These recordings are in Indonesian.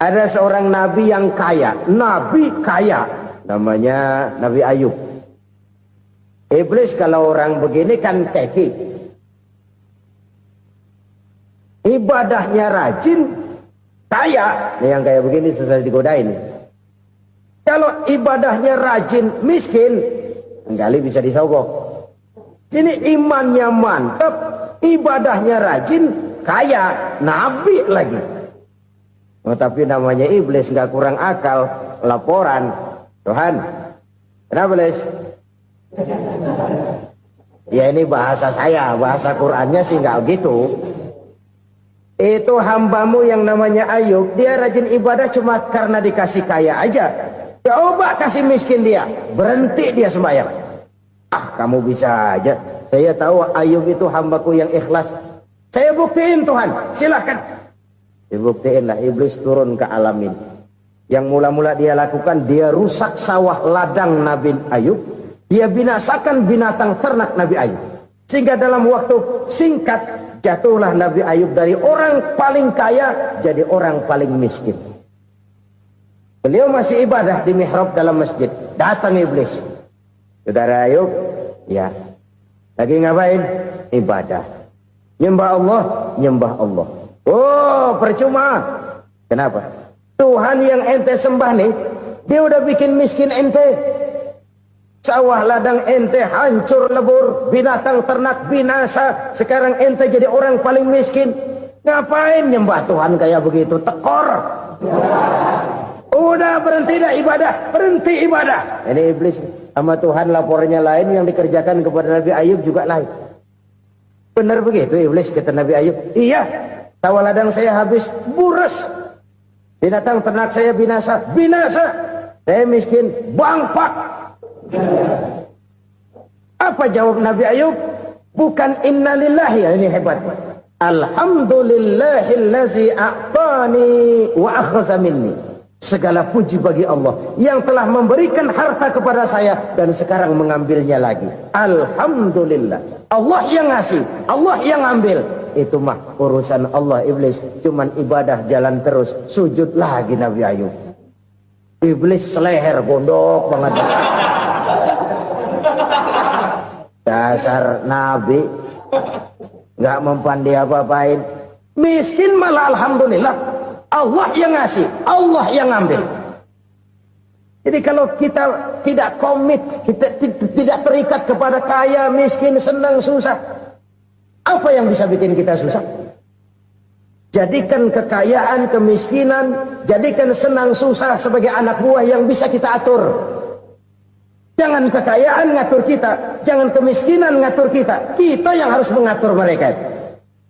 Ada seorang nabi yang kaya, nabi kaya, namanya Nabi Ayub. Iblis kalau orang begini kan keki, ibadahnya rajin, kaya. Nih yang kayak begini susah digodain. Kalau ibadahnya rajin, miskin, kali bisa disogok. Sini imannya mantap, ibadahnya rajin, kaya, nabi lagi. Oh, tapi namanya iblis nggak kurang akal. Laporan, Tuhan, kenapa Les? Ya ini bahasa saya, bahasa Qurannya sih nggak gitu. Itu hambamu yang namanya Ayub, dia rajin ibadah cuma karena dikasih kaya aja. Coba kasih miskin dia, berhenti dia sembahyang. Ah, kamu bisa aja. Saya tahu Ayub itu hambaku yang ikhlas. Saya buktiin Tuhan, silahkan. Dibuktiin lah, iblis turun ke alam ini. Yang mula-mula dia lakukan, dia rusak sawah ladang Nabi Ayub. Dia binasakan binatang ternak Nabi Ayub. Sehingga dalam waktu singkat, jatuhlah Nabi Ayub dari orang paling kaya, jadi orang paling miskin. Beliau masih ibadah di mihrab dalam masjid. Datang iblis. Saudara Ayub, ya, lagi ngapain? Ibadah. Nyembah Allah, nyembah Allah. Oh, percuma. Kenapa? Tuhan yang ente sembah nih, dia udah bikin miskin ente. Sawah ladang ente hancur lebur, binatang ternak binasa. Sekarang ente jadi orang paling miskin. Ngapain nyembah Tuhan kayak begitu? Tekor. Udah berhenti dah ibadah, berhenti ibadah. Ini iblis sama Tuhan laporannya lain, yang dikerjakan kepada Nabi Ayub juga lain. Benar begitu iblis, kata Nabi Ayub. Iya. Sawah ladang saya habis, buras. Binatang ternak saya binasa, binasa. Saya miskin, bangpak. Apa jawab Nabi Ayub? Bukan innalillahi, ya ini hebat. Alhamdulillahillazi a'tani wa akhza minni. Segala puji bagi Allah yang telah memberikan harta kepada saya dan sekarang mengambilnya lagi. Alhamdulillah. Allah yang ngasih, Allah yang ambil. Itu mah urusan Allah. Iblis cuman ibadah jalan terus, sujud lagi Nabi Ayub. Iblis seleher gondok banget. Dasar Nabi nggak mempan dia apa-apain. Miskin malah alhamdulillah. Allah yang ngasih, Allah yang ambil. Jadi kalau kita tidak komit, kita tidak terikat kepada kaya, miskin, senang, susah, apa yang bisa bikin kita susah? Jadikan kekayaan, kemiskinan, jadikan senang, susah sebagai anak buah yang bisa kita atur. Jangan kekayaan ngatur kita, jangan kemiskinan ngatur kita. Kita yang harus mengatur mereka.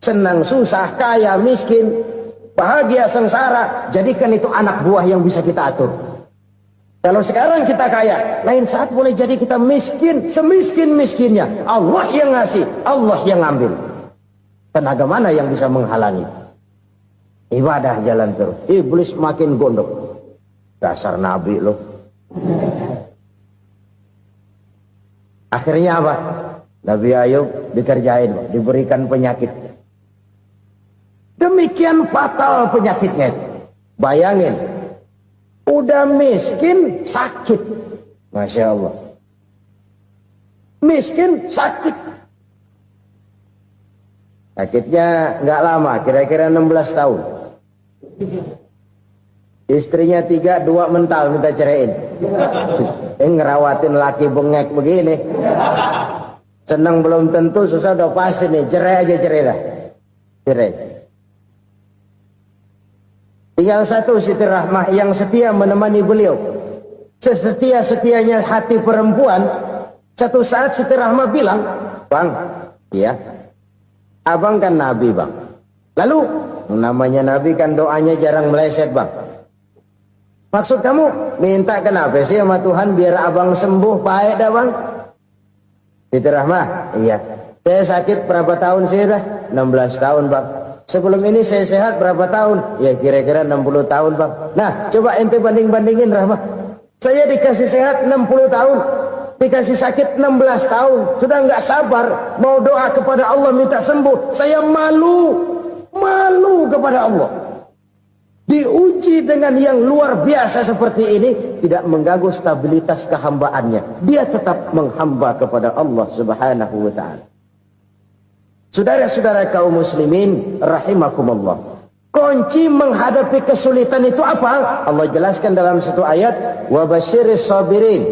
Senang, susah, kaya, miskin, bahagia, sengsara, jadikan itu anak buah yang bisa kita atur. Kalau sekarang kita kaya, lain saat boleh jadi kita miskin, semiskin-miskinnya. Allah yang ngasih, Allah yang ngambil. Tenaga mana yang bisa menghalangi? Ibadah jalan terus. Iblis makin gondok. Dasar Nabi loh. Akhirnya apa? Nabi Ayub dikerjain, diberikan penyakit. Demikian fatal penyakitnya. Bayangin, udah miskin, sakit. Masya Allah. Miskin, sakit. Sakitnya nggak lama, kira-kira 16 tahun. Istrinya 3, 2 mental minta ceraiin. Ngerawatin laki bengek begini. Senang belum tentu, susah udah pasti nih. Cerai aja, cerai dah. Cerai. Tinggal satu Siti Rahmah yang setia menemani beliau. Sesetia-setianya hati perempuan. Satu saat Siti Rahmah bilang, "Bang, ya, abang kan Nabi, Bang. Lalu, namanya Nabi kan doanya jarang meleset, Bang. Maksud kamu minta kenapa sih sama Tuhan biar abang sembuh, baik dah, Bang?" Siti Rahmah, iya. Saya sakit berapa tahun sih dah? 16 tahun, Bang. Sebelum ini saya sehat berapa tahun? Ya kira-kira 60 tahun, Bang. Nah, coba ente banding-bandingin, Rahmah. Saya dikasih sehat 60 tahun, dikasih sakit 16 tahun. Sudah nggak sabar mau doa kepada Allah minta sembuh. Saya malu kepada Allah. diuji dengan yang luar biasa seperti ini, tidak mengganggu stabilitas kehambaannya. Dia tetap menghamba kepada Allah Subhanahu wa ta'ala. Saudara-saudara kaum muslimin rahimakumullah, kunci menghadapi kesulitan itu apa? Allah jelaskan dalam satu ayat, wa basyiris sabirin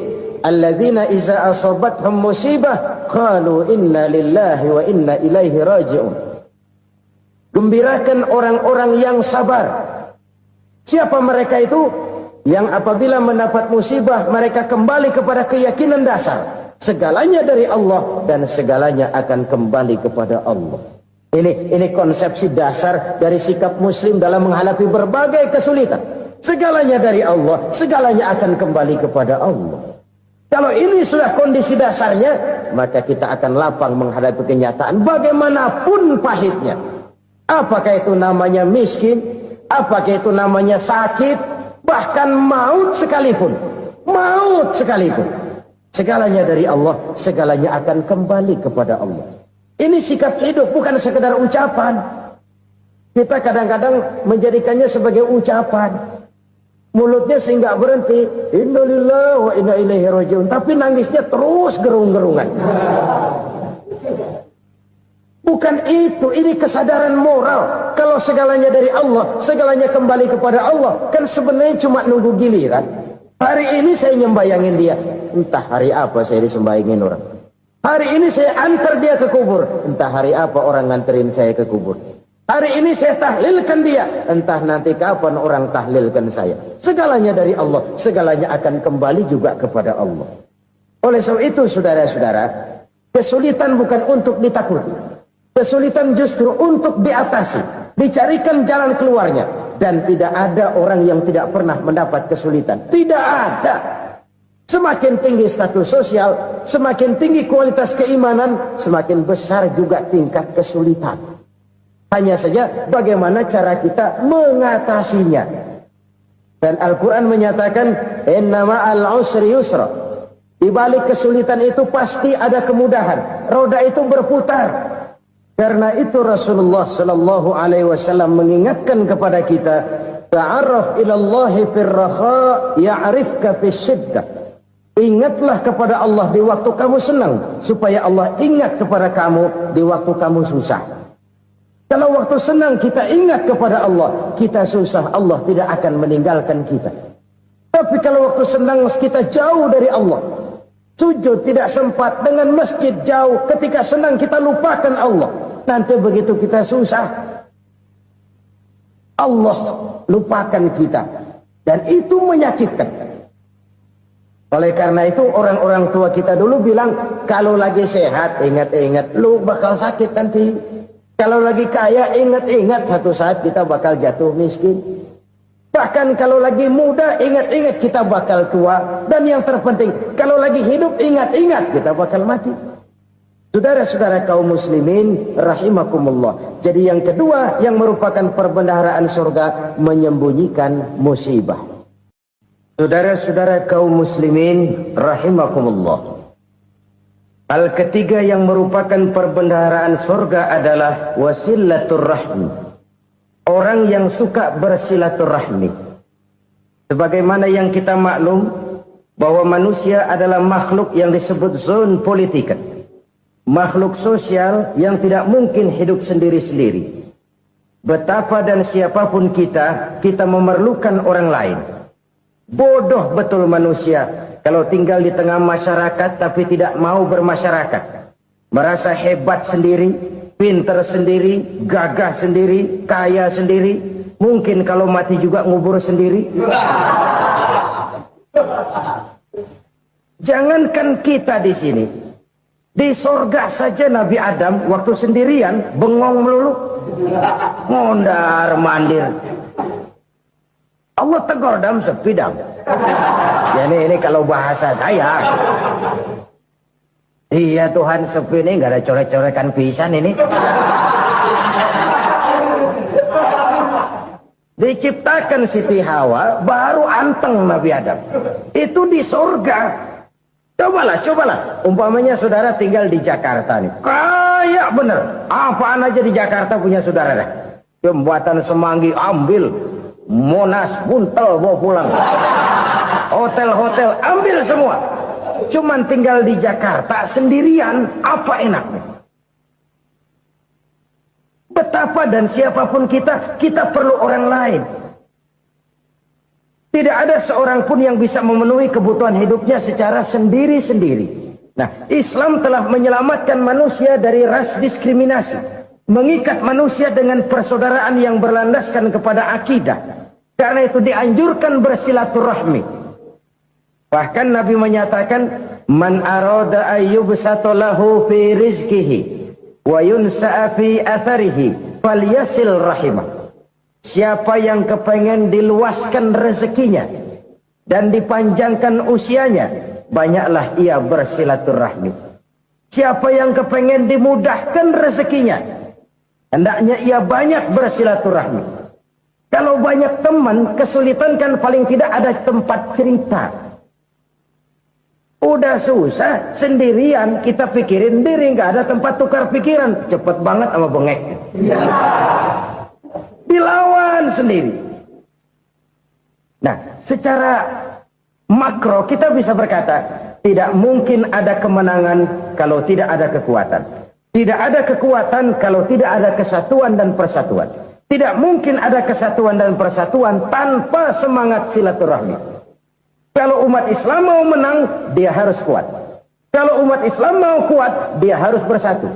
alladzina iza asabathum musibah qalu inna lillahi wa inna ilaihi raji'un. Gembirakan orang-orang yang sabar. Siapa mereka itu? Yang apabila mendapat musibah mereka kembali kepada keyakinan dasar, segalanya dari Allah dan segalanya akan kembali kepada Allah. Ini konsepsi dasar dari sikap muslim dalam menghadapi berbagai kesulitan. Segalanya dari Allah, segalanya akan kembali kepada Allah. Kalau ini sudah kondisi dasarnya, maka kita akan lapang menghadapi kenyataan bagaimanapun pahitnya. Apakah itu namanya miskin? Apakah itu namanya sakit? Bahkan maut sekalipun. Maut sekalipun. Segalanya dari Allah, segalanya akan kembali kepada Allah. Ini sikap hidup, bukan sekedar ucapan. Kita kadang-kadang menjadikannya sebagai ucapan. Mulutnya sehingga berhenti, innalillahi wa inna ilaihi raji'un, tapi nangisnya terus gerung-gerungan. Bukan itu, ini kesadaran moral. Kalau segalanya dari Allah, segalanya kembali kepada Allah, kan sebenarnya cuma nunggu giliran. Hari ini saya nyembayangin dia, entah hari apa saya disembayangin orang. Hari ini saya antar dia ke kubur, entah hari apa orang nganterin saya ke kubur. Hari ini saya tahlilkan dia, entah nanti kapan orang tahlilkan saya. Segalanya dari Allah, segalanya akan kembali juga kepada Allah. Oleh sebab itu saudara-saudara, kesulitan bukan untuk ditakuti. Kesulitan justru untuk diatasi, dicarikan jalan keluarnya. Dan tidak ada orang yang tidak pernah mendapat kesulitan. Tidak ada. Semakin tinggi status sosial, semakin tinggi kualitas keimanan, semakin besar juga tingkat kesulitan. Hanya saja bagaimana cara kita mengatasinya. Dan Al-Quran menyatakan, inna ma'al usri yusra. Di balik kesulitan itu pasti ada kemudahan. Roda itu berputar. Karena itu Rasulullah sallallahu alaihi wasallam mengingatkan kepada kita, ta'arraf ila Allah fir raha ya'rifka fis syiddah. Ingatlah kepada Allah di waktu kamu senang, supaya Allah ingat kepada kamu di waktu kamu susah. Kalau waktu senang kita ingat kepada Allah, kita susah, Allah tidak akan meninggalkan kita. Tapi kalau waktu senang kita jauh dari Allah, sujud tidak sempat, dengan masjid jauh, ketika senang kita lupakan Allah. Nanti begitu kita susah, Allah lupakan kita. Dan itu menyakitkan. Oleh karena itu orang-orang tua kita dulu bilang, kalau lagi sehat ingat-ingat lu bakal sakit nanti. Kalau lagi kaya ingat-ingat satu saat kita bakal jatuh miskin. Bahkan kalau lagi muda ingat-ingat kita bakal tua. Dan yang terpenting, kalau lagi hidup ingat-ingat kita bakal mati. Saudara-saudara kaum muslimin rahimakumullah. Jadi yang kedua yang merupakan perbendaharaan surga, menyembunyikan musibah. Saudara-saudara kaum muslimin rahimakumullah. Hal ketiga yang merupakan perbendaharaan surga adalah wasilatur rahmi. Orang yang suka bersilaturahmi. Sebagaimana yang kita maklum bahwa manusia adalah makhluk yang disebut zon politika. Makhluk sosial yang tidak mungkin hidup sendiri-sendiri. Betapa dan siapapun kita memerlukan orang lain. Bodoh betul manusia kalau tinggal di tengah masyarakat tapi tidak mau bermasyarakat. Merasa hebat sendiri, pinter sendiri, gagah sendiri, kaya sendiri. Mungkin kalau mati juga ngubur sendiri. Jangankan kita di sini, di sorga saja Nabi Adam waktu sendirian bengong melulu, mondar mandir. Allah tegur dam sepi dam. Ya ini kalau bahasa saya. Iya Tuhan, sepi ini nggak ada coret-corekan pisan ini. Diciptakan Siti Hawa baru anteng Nabi Adam. Itu di sorga. Cobalah. Umpamanya saudara tinggal di Jakarta nih. Kayak bener. Apaan aja di Jakarta punya saudara dah. Jembatan Semanggi ambil. Monas, Buntel bawa pulang. Hotel-hotel ambil semua. Cuman tinggal di Jakarta sendirian, apa enaknya? Betapa dan siapapun kita perlu orang lain. Tidak ada seorang pun yang bisa memenuhi kebutuhan hidupnya secara sendiri-sendiri. Nah, Islam telah menyelamatkan manusia dari ras diskriminasi, mengikat manusia dengan persaudaraan yang berlandaskan kepada akidah. Karena itu dianjurkan bersilaturahmi. Bahkan Nabi menyatakan, man arada ayyubsata lahu fi rizqihi wa yunsa'a fi atharihi falyasil rahimah. Siapa yang kepengen diluaskan rezekinya dan dipanjangkan usianya, banyaklah ia bersilaturahmi. Siapa yang kepengen dimudahkan rezekinya, hendaknya ia banyak bersilaturahmi. Kalau banyak teman, kesulitan kan paling tidak ada tempat cerita. Udah susah, sendirian kita pikirin diri, nggak ada tempat tukar pikiran. Cepet banget sama bengek. Dilawan sendiri. Nah, secara makro kita bisa berkata, tidak mungkin ada kemenangan kalau tidak ada kekuatan. Tidak ada kekuatan kalau tidak ada kesatuan dan persatuan. Tidak mungkin ada kesatuan dan persatuan tanpa semangat silaturahmi. Kalau umat Islam mau menang, dia harus kuat. Kalau umat Islam mau kuat, dia harus bersatu.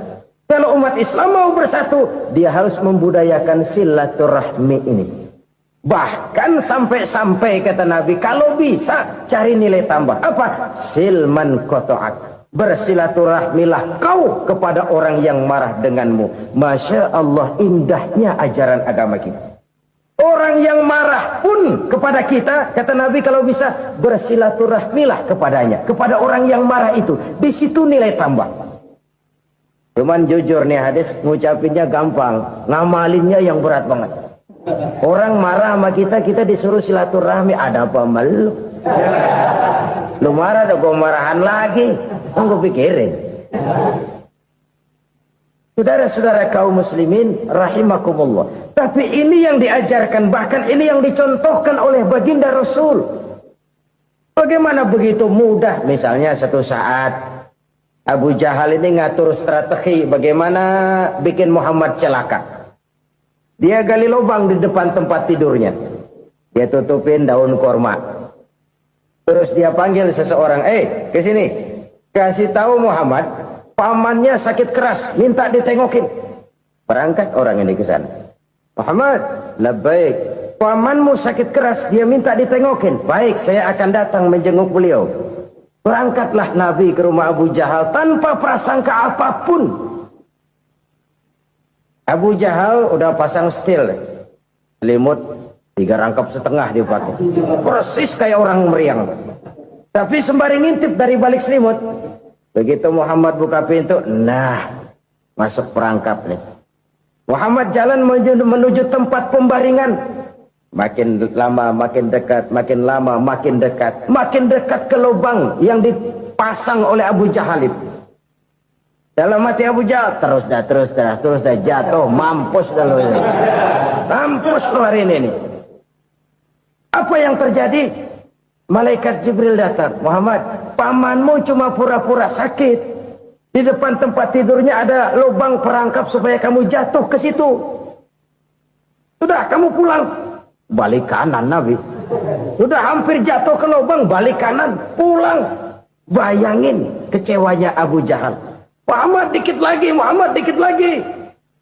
Kalau umat Islam mau bersatu, dia harus membudayakan silaturahmi ini. Bahkan sampai-sampai kata Nabi, kalau bisa cari nilai tambah. Apa? Silman koto'ak. Bersilaturahmilah kau kepada orang yang marah denganmu. Masya Allah, indahnya ajaran agama kita. Orang yang marah pun kepada kita, kata Nabi, kalau bisa bersilaturahmilah kepadanya. Kepada orang yang marah itu. Di situ nilai tambah. Cuman jujur nih hadis, ngucapinnya gampang, ngamalinnya yang berat banget. Orang marah sama kita disuruh silaturahmi, ada apa malu? Lu marah tuh, gue marahan lagi. Tunggu pikirin. Saudara-saudara kaum muslimin rahimakumullah. Tapi ini yang diajarkan, bahkan ini yang dicontohkan oleh baginda Rasul. Bagaimana begitu mudah, misalnya satu saat Abu Jahal ini ngatur strategi bagaimana bikin Muhammad celaka. Dia gali lubang di depan tempat tidurnya. Dia tutupin daun korma. Terus dia panggil seseorang, ke sini. Kasih tahu Muhammad, pamannya sakit keras, minta ditengokin. Berangkat orang ini ke sana. Muhammad, labbaik. Pamanmu sakit keras, dia minta ditengokin. Baik, saya akan datang menjenguk beliau. Berangkatlah Nabi ke rumah Abu Jahal tanpa prasangka apapun. Abu Jahal udah pasang setil, selimut 3 rangkap setengah dipakai, persis kayak orang meriang. Tapi sembari ngintip dari balik selimut, begitu Muhammad buka pintu, nah masuk perangkap nih. Muhammad jalan menuju tempat pembaringan. Makin lama makin dekat, makin lama makin dekat, makin dekat ke lubang yang dipasang oleh Abu Jahal itu. Dalam hati Abu Jahal, terus dah jatuh, mampus dah lo ini. Mampus lo hari ini. Apa yang terjadi? Malaikat Jibril datang. Muhammad, pamanmu cuma pura-pura sakit. Di depan tempat tidurnya ada lubang perangkap supaya kamu jatuh ke situ. Sudah, kamu pulang. Balik kanan Nabi. Sudah hampir jatuh ke lubang, balik kanan, pulang. Bayangin kecewanya Abu Jahal. Muhammad dikit lagi, Muhammad dikit lagi.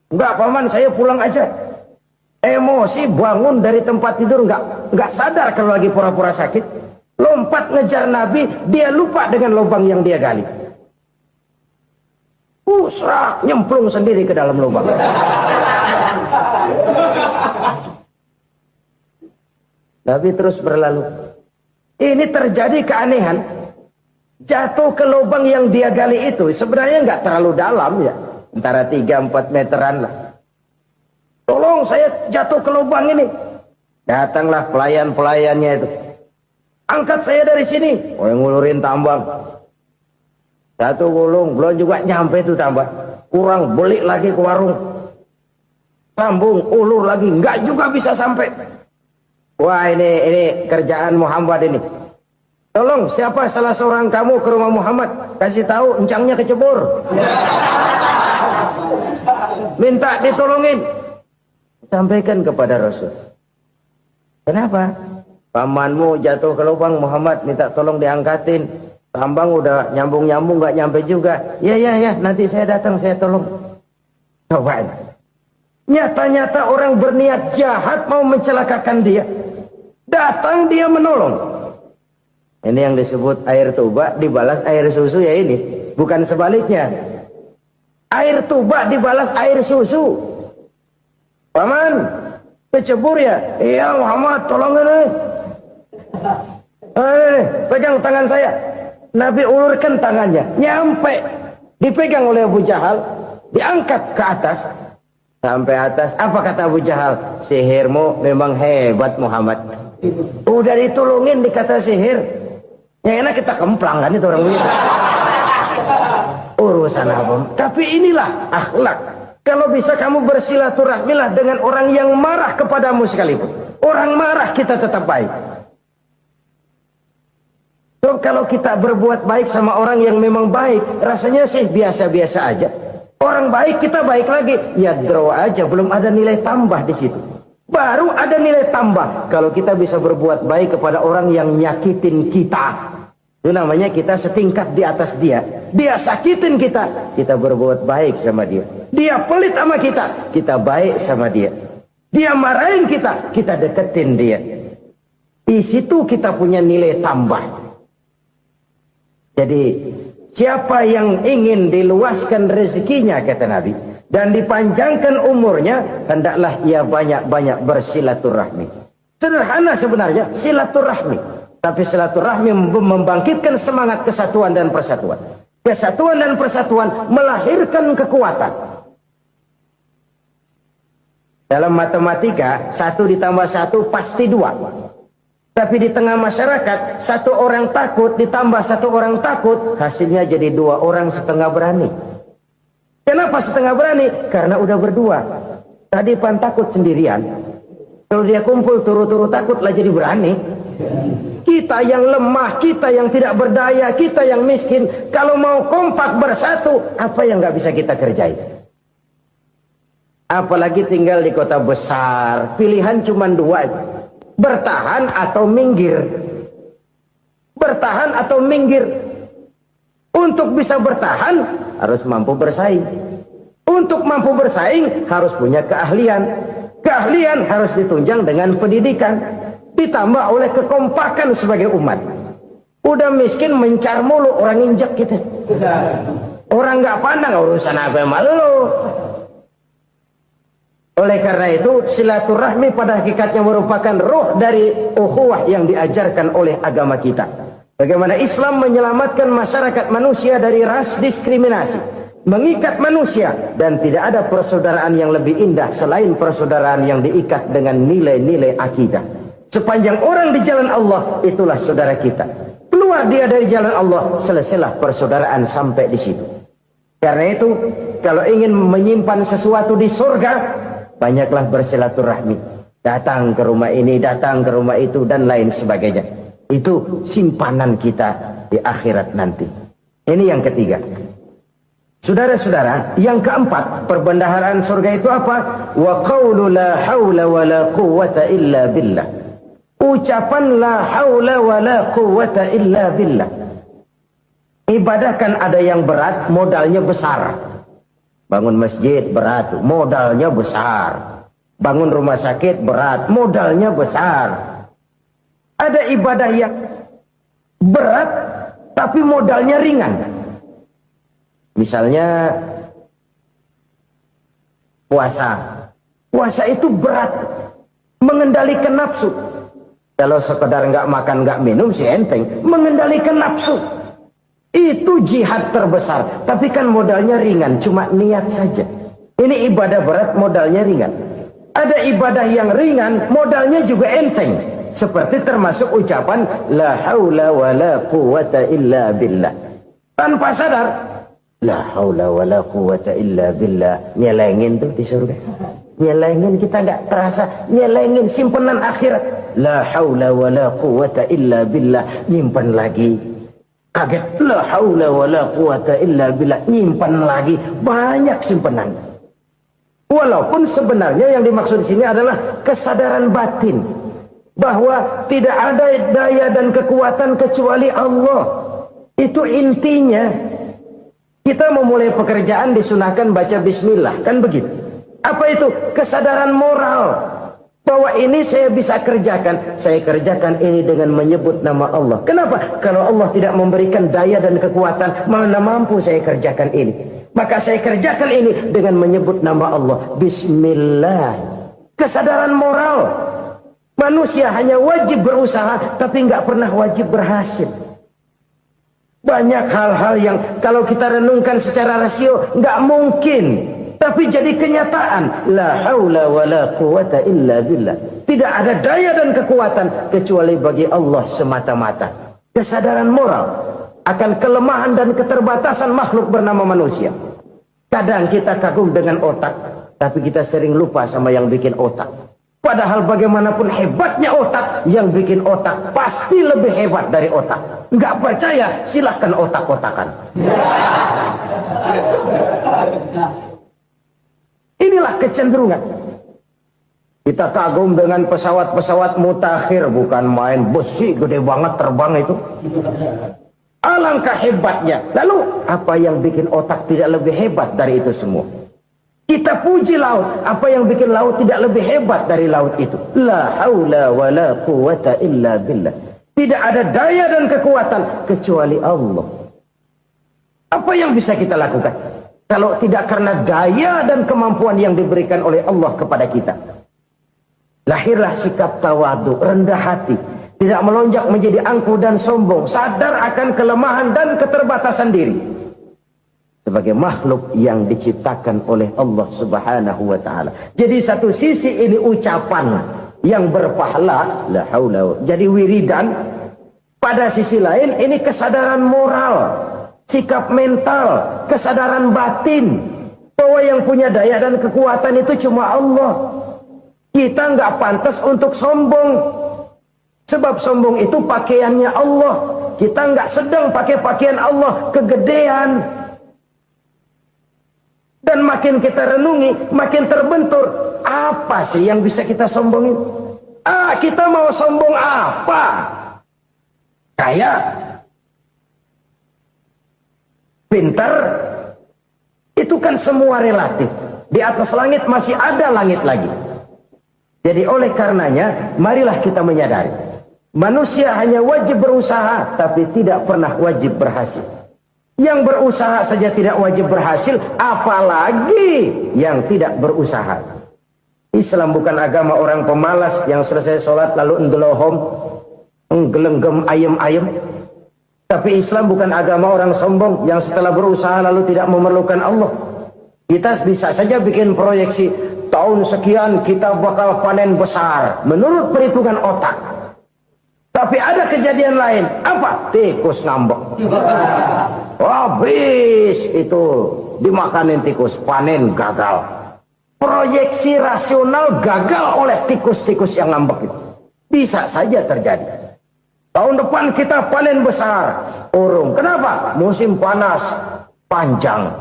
Enggak paman, saya pulang aja. Emosi bangun dari tempat tidur, enggak sadar kalau lagi pura-pura sakit. Lompat ngejar Nabi, dia lupa dengan lubang yang dia gali. Serak, nyemplung sendiri ke dalam lubang. Nabi terus berlalu. Ini terjadi keanehan. Jatuh ke lubang yang dia gali itu sebenarnya nggak terlalu dalam ya. Antara 3-4 meteran lah. Tolong saya jatuh ke lubang ini. Datanglah pelayan-pelayannya itu. Angkat saya dari sini. Oh, yang ngulurin tambang. Satu gulung, belum juga nyampe itu tambang. Kurang, beli lagi ke warung. Sambung, ulur lagi. Nggak juga bisa sampai. Wah ini kerjaan Muhammad ini. Tolong siapa salah seorang kamu ke rumah Muhammad, kasih tahu encangnya kecebur. Minta ditolongin. Sampaikan kepada Rasul. Kenapa? Pamanmu jatuh ke lubang, Muhammad minta tolong diangkatin. Tambang udah nyambung-nyambung gak nyampe juga. Ya nanti saya datang saya tolong. Coba. Nyata-nyata orang berniat jahat mau mencelakakan dia. Datang dia menolong. Ini yang disebut air tuba dibalas air susu ya ini. Bukan sebaliknya. Air tuba dibalas air susu. Paman, kecebur ya? Iya Muhammad, tolongin. Pegang tangan saya. Nabi ulurkan tangannya. Nyampe. Dipegang oleh Abu Jahal. Diangkat ke atas. Sampai atas. Apa kata Abu Jahal? Sihirmu memang hebat Muhammad. Udah ditolongin dikata sihir. Yang enak kita kemplang kan itu orang begitu. Urusan apa? Tapi inilah akhlak. Kalau bisa kamu bersilaturahmilah dengan orang yang marah kepadamu sekalipun. Orang marah kita tetap baik. So, kalau kita berbuat baik sama orang yang memang baik, rasanya sih biasa-biasa aja. Orang baik kita baik lagi, ya draw aja, belum ada nilai tambah di situ. Baru ada nilai tambah kalau kita bisa berbuat baik kepada orang yang nyakitin kita. Itu namanya kita setingkat di atas dia. Dia sakitin kita, kita berbuat baik sama dia. Dia pelit sama kita, kita baik sama dia. Dia marahin kita, kita deketin dia. Di situ kita punya nilai tambah. Jadi siapa yang ingin diluaskan rezekinya kata Nabi dan dipanjangkan umurnya, hendaklah ia banyak-banyak bersilaturahmi. Sederhana sebenarnya silaturahmi. Tapi silaturahmi membangkitkan semangat kesatuan dan persatuan. Kesatuan dan persatuan melahirkan kekuatan. Dalam matematika, 1 ditambah 1 pasti 2. Tapi di tengah masyarakat, 1 orang takut ditambah 1 orang takut, hasilnya jadi 2 orang setengah berani. Kenapa setengah berani? Karena udah berdua. Tadi pan takut sendirian. Kalau dia kumpul turu-turu takut lah jadi berani. Kita yang lemah, kita yang tidak berdaya, kita yang miskin, kalau mau kompak bersatu, apa yang nggak bisa kita kerjain? Apalagi tinggal di kota besar, pilihan cuma 2, bertahan atau minggir. Bertahan atau minggir. Untuk bisa bertahan, harus mampu bersaing. Untuk mampu bersaing, harus punya keahlian. Keahlian harus ditunjang dengan pendidikan. Ditambah oleh kekompakan sebagai umat. Udah miskin mencar mulu, orang injak kita. Orang nggak pandang urusan apa malu. Oleh karena itu silaturahmi pada hakikatnya merupakan roh dari ukhuwah yang diajarkan oleh agama kita. Bagaimana Islam menyelamatkan masyarakat manusia dari ras diskriminasi, mengikat manusia, dan tidak ada persaudaraan yang lebih indah selain persaudaraan yang diikat dengan nilai-nilai akidah. Sepanjang orang di jalan Allah, itulah saudara kita. Keluar dia dari jalan Allah, selesailah persaudaraan sampai di situ. Karena itu, kalau ingin menyimpan sesuatu di surga, banyaklah bersilaturahmi. Datang ke rumah ini, datang ke rumah itu, dan lain sebagainya. Itu simpanan kita di akhirat nanti. Ini yang ketiga. Saudara-saudara, yang keempat, perbendaharaan surga itu apa? Wa qawlu la hawla wa la quwwata illa billah. Ucapan la haula wa la quwwata illa billah. Ibadah kan ada yang berat, modalnya besar. Bangun masjid berat, modalnya besar. Bangun rumah sakit berat, modalnya besar. Ada ibadah yang berat, tapi modalnya ringan. Misalnya puasa. Puasa itu berat, mengendalikan nafsu. Kalau sekedar nggak makan nggak minum sih enteng, mengendalikan nafsu itu jihad terbesar. Tapi kan modalnya ringan, cuma niat saja. Ini ibadah berat, modalnya ringan. Ada ibadah yang ringan, modalnya juga enteng. Seperti termasuk ucapan la haula wa la quwwata illa billah. Tanpa sadar, La haula wala quwata illa billah. Nyelengin tuh di surga. Nyelengin, kita nggak terasa. Nyelengin simpenan akhirat. La haula wala quwata illa billah. Nyimpan lagi. Kaget. La haula wala quwata illa billah. Nyimpan lagi. Banyak simpenan. Walaupun sebenarnya yang dimaksud di sini adalah kesadaran batin. Bahwa tidak ada daya dan kekuatan kecuali Allah. Itu intinya. Kita memulai pekerjaan disunahkan baca bismillah, kan begitu? Apa itu? Kesadaran moral. Bahwa ini saya bisa kerjakan. Saya kerjakan ini dengan menyebut nama Allah. Kenapa? Kalau Allah tidak memberikan daya dan kekuatan, mana mampu saya kerjakan ini. Maka saya kerjakan ini dengan menyebut nama Allah. Bismillah. Kesadaran moral. Manusia hanya wajib berusaha, tapi nggak pernah wajib berhasil. Banyak hal-hal yang kalau kita renungkan secara rasio nggak mungkin, tapi jadi kenyataan. La haula wala quwata illa billah. Tidak ada daya dan kekuatan kecuali bagi Allah semata-mata. Kesadaran moral akan kelemahan dan keterbatasan makhluk bernama manusia. Kadang kita kagum dengan otak, tapi kita sering lupa sama yang bikin otak. Padahal bagaimanapun hebatnya otak, yang bikin otak pasti lebih hebat dari otak. Nggak percaya, silahkan otak-otakan. Inilah kecenderungan. Kita kagum dengan pesawat-pesawat mutakhir, bukan main, besi gede banget terbang itu. Alangkah hebatnya. Lalu apa yang bikin otak tidak lebih hebat dari itu semua? Kita puji laut. Apa yang bikin laut tidak lebih hebat dari laut itu? La haula wa la quwata illa billah. Tidak ada daya dan kekuatan kecuali Allah. Apa yang bisa kita lakukan? Kalau tidak karena daya dan kemampuan yang diberikan oleh Allah kepada kita. Lahirlah sikap tawadu, rendah hati. Tidak melonjak menjadi angkuh dan sombong. Sadar akan kelemahan dan keterbatasan diri. Sebagai makhluk yang diciptakan oleh Allah Subhanahu wa ta'ala. Jadi satu sisi ini ucapan yang berpahala, la haula, jadi wiridan. Pada sisi lain ini kesadaran moral, sikap mental, kesadaran batin. Bahwa yang punya daya dan kekuatan itu cuma Allah. Kita nggak pantas untuk sombong. Sebab sombong itu pakaiannya Allah. Kita nggak sedang pakai pakaian Allah, kegedean. Dan makin kita renungi, makin terbentur. Apa sih yang bisa kita sombongin? Kita mau sombong apa? Kaya? Pintar? Itu kan semua relatif. Di atas langit masih ada langit lagi. Jadi oleh karenanya, marilah kita menyadari. Manusia hanya wajib berusaha, tapi tidak pernah wajib berhasil. Yang berusaha saja tidak wajib berhasil, apalagi yang tidak berusaha. Islam bukan agama orang pemalas yang selesai sholat lalu enggelohom, enggelenggem ayem-ayem. Tapi Islam bukan agama orang sombong yang setelah berusaha lalu tidak memerlukan Allah. Kita bisa saja bikin proyeksi, tahun sekian kita bakal panen besar menurut perhitungan otak. Tapi ada kejadian lain. Apa? Tikus ngambek. Habis itu dimakanin tikus, panen gagal. Proyeksi rasional gagal oleh tikus-tikus yang ngambek itu. Bisa saja terjadi. Tahun depan kita panen besar, urung. Kenapa? Musim panas panjang.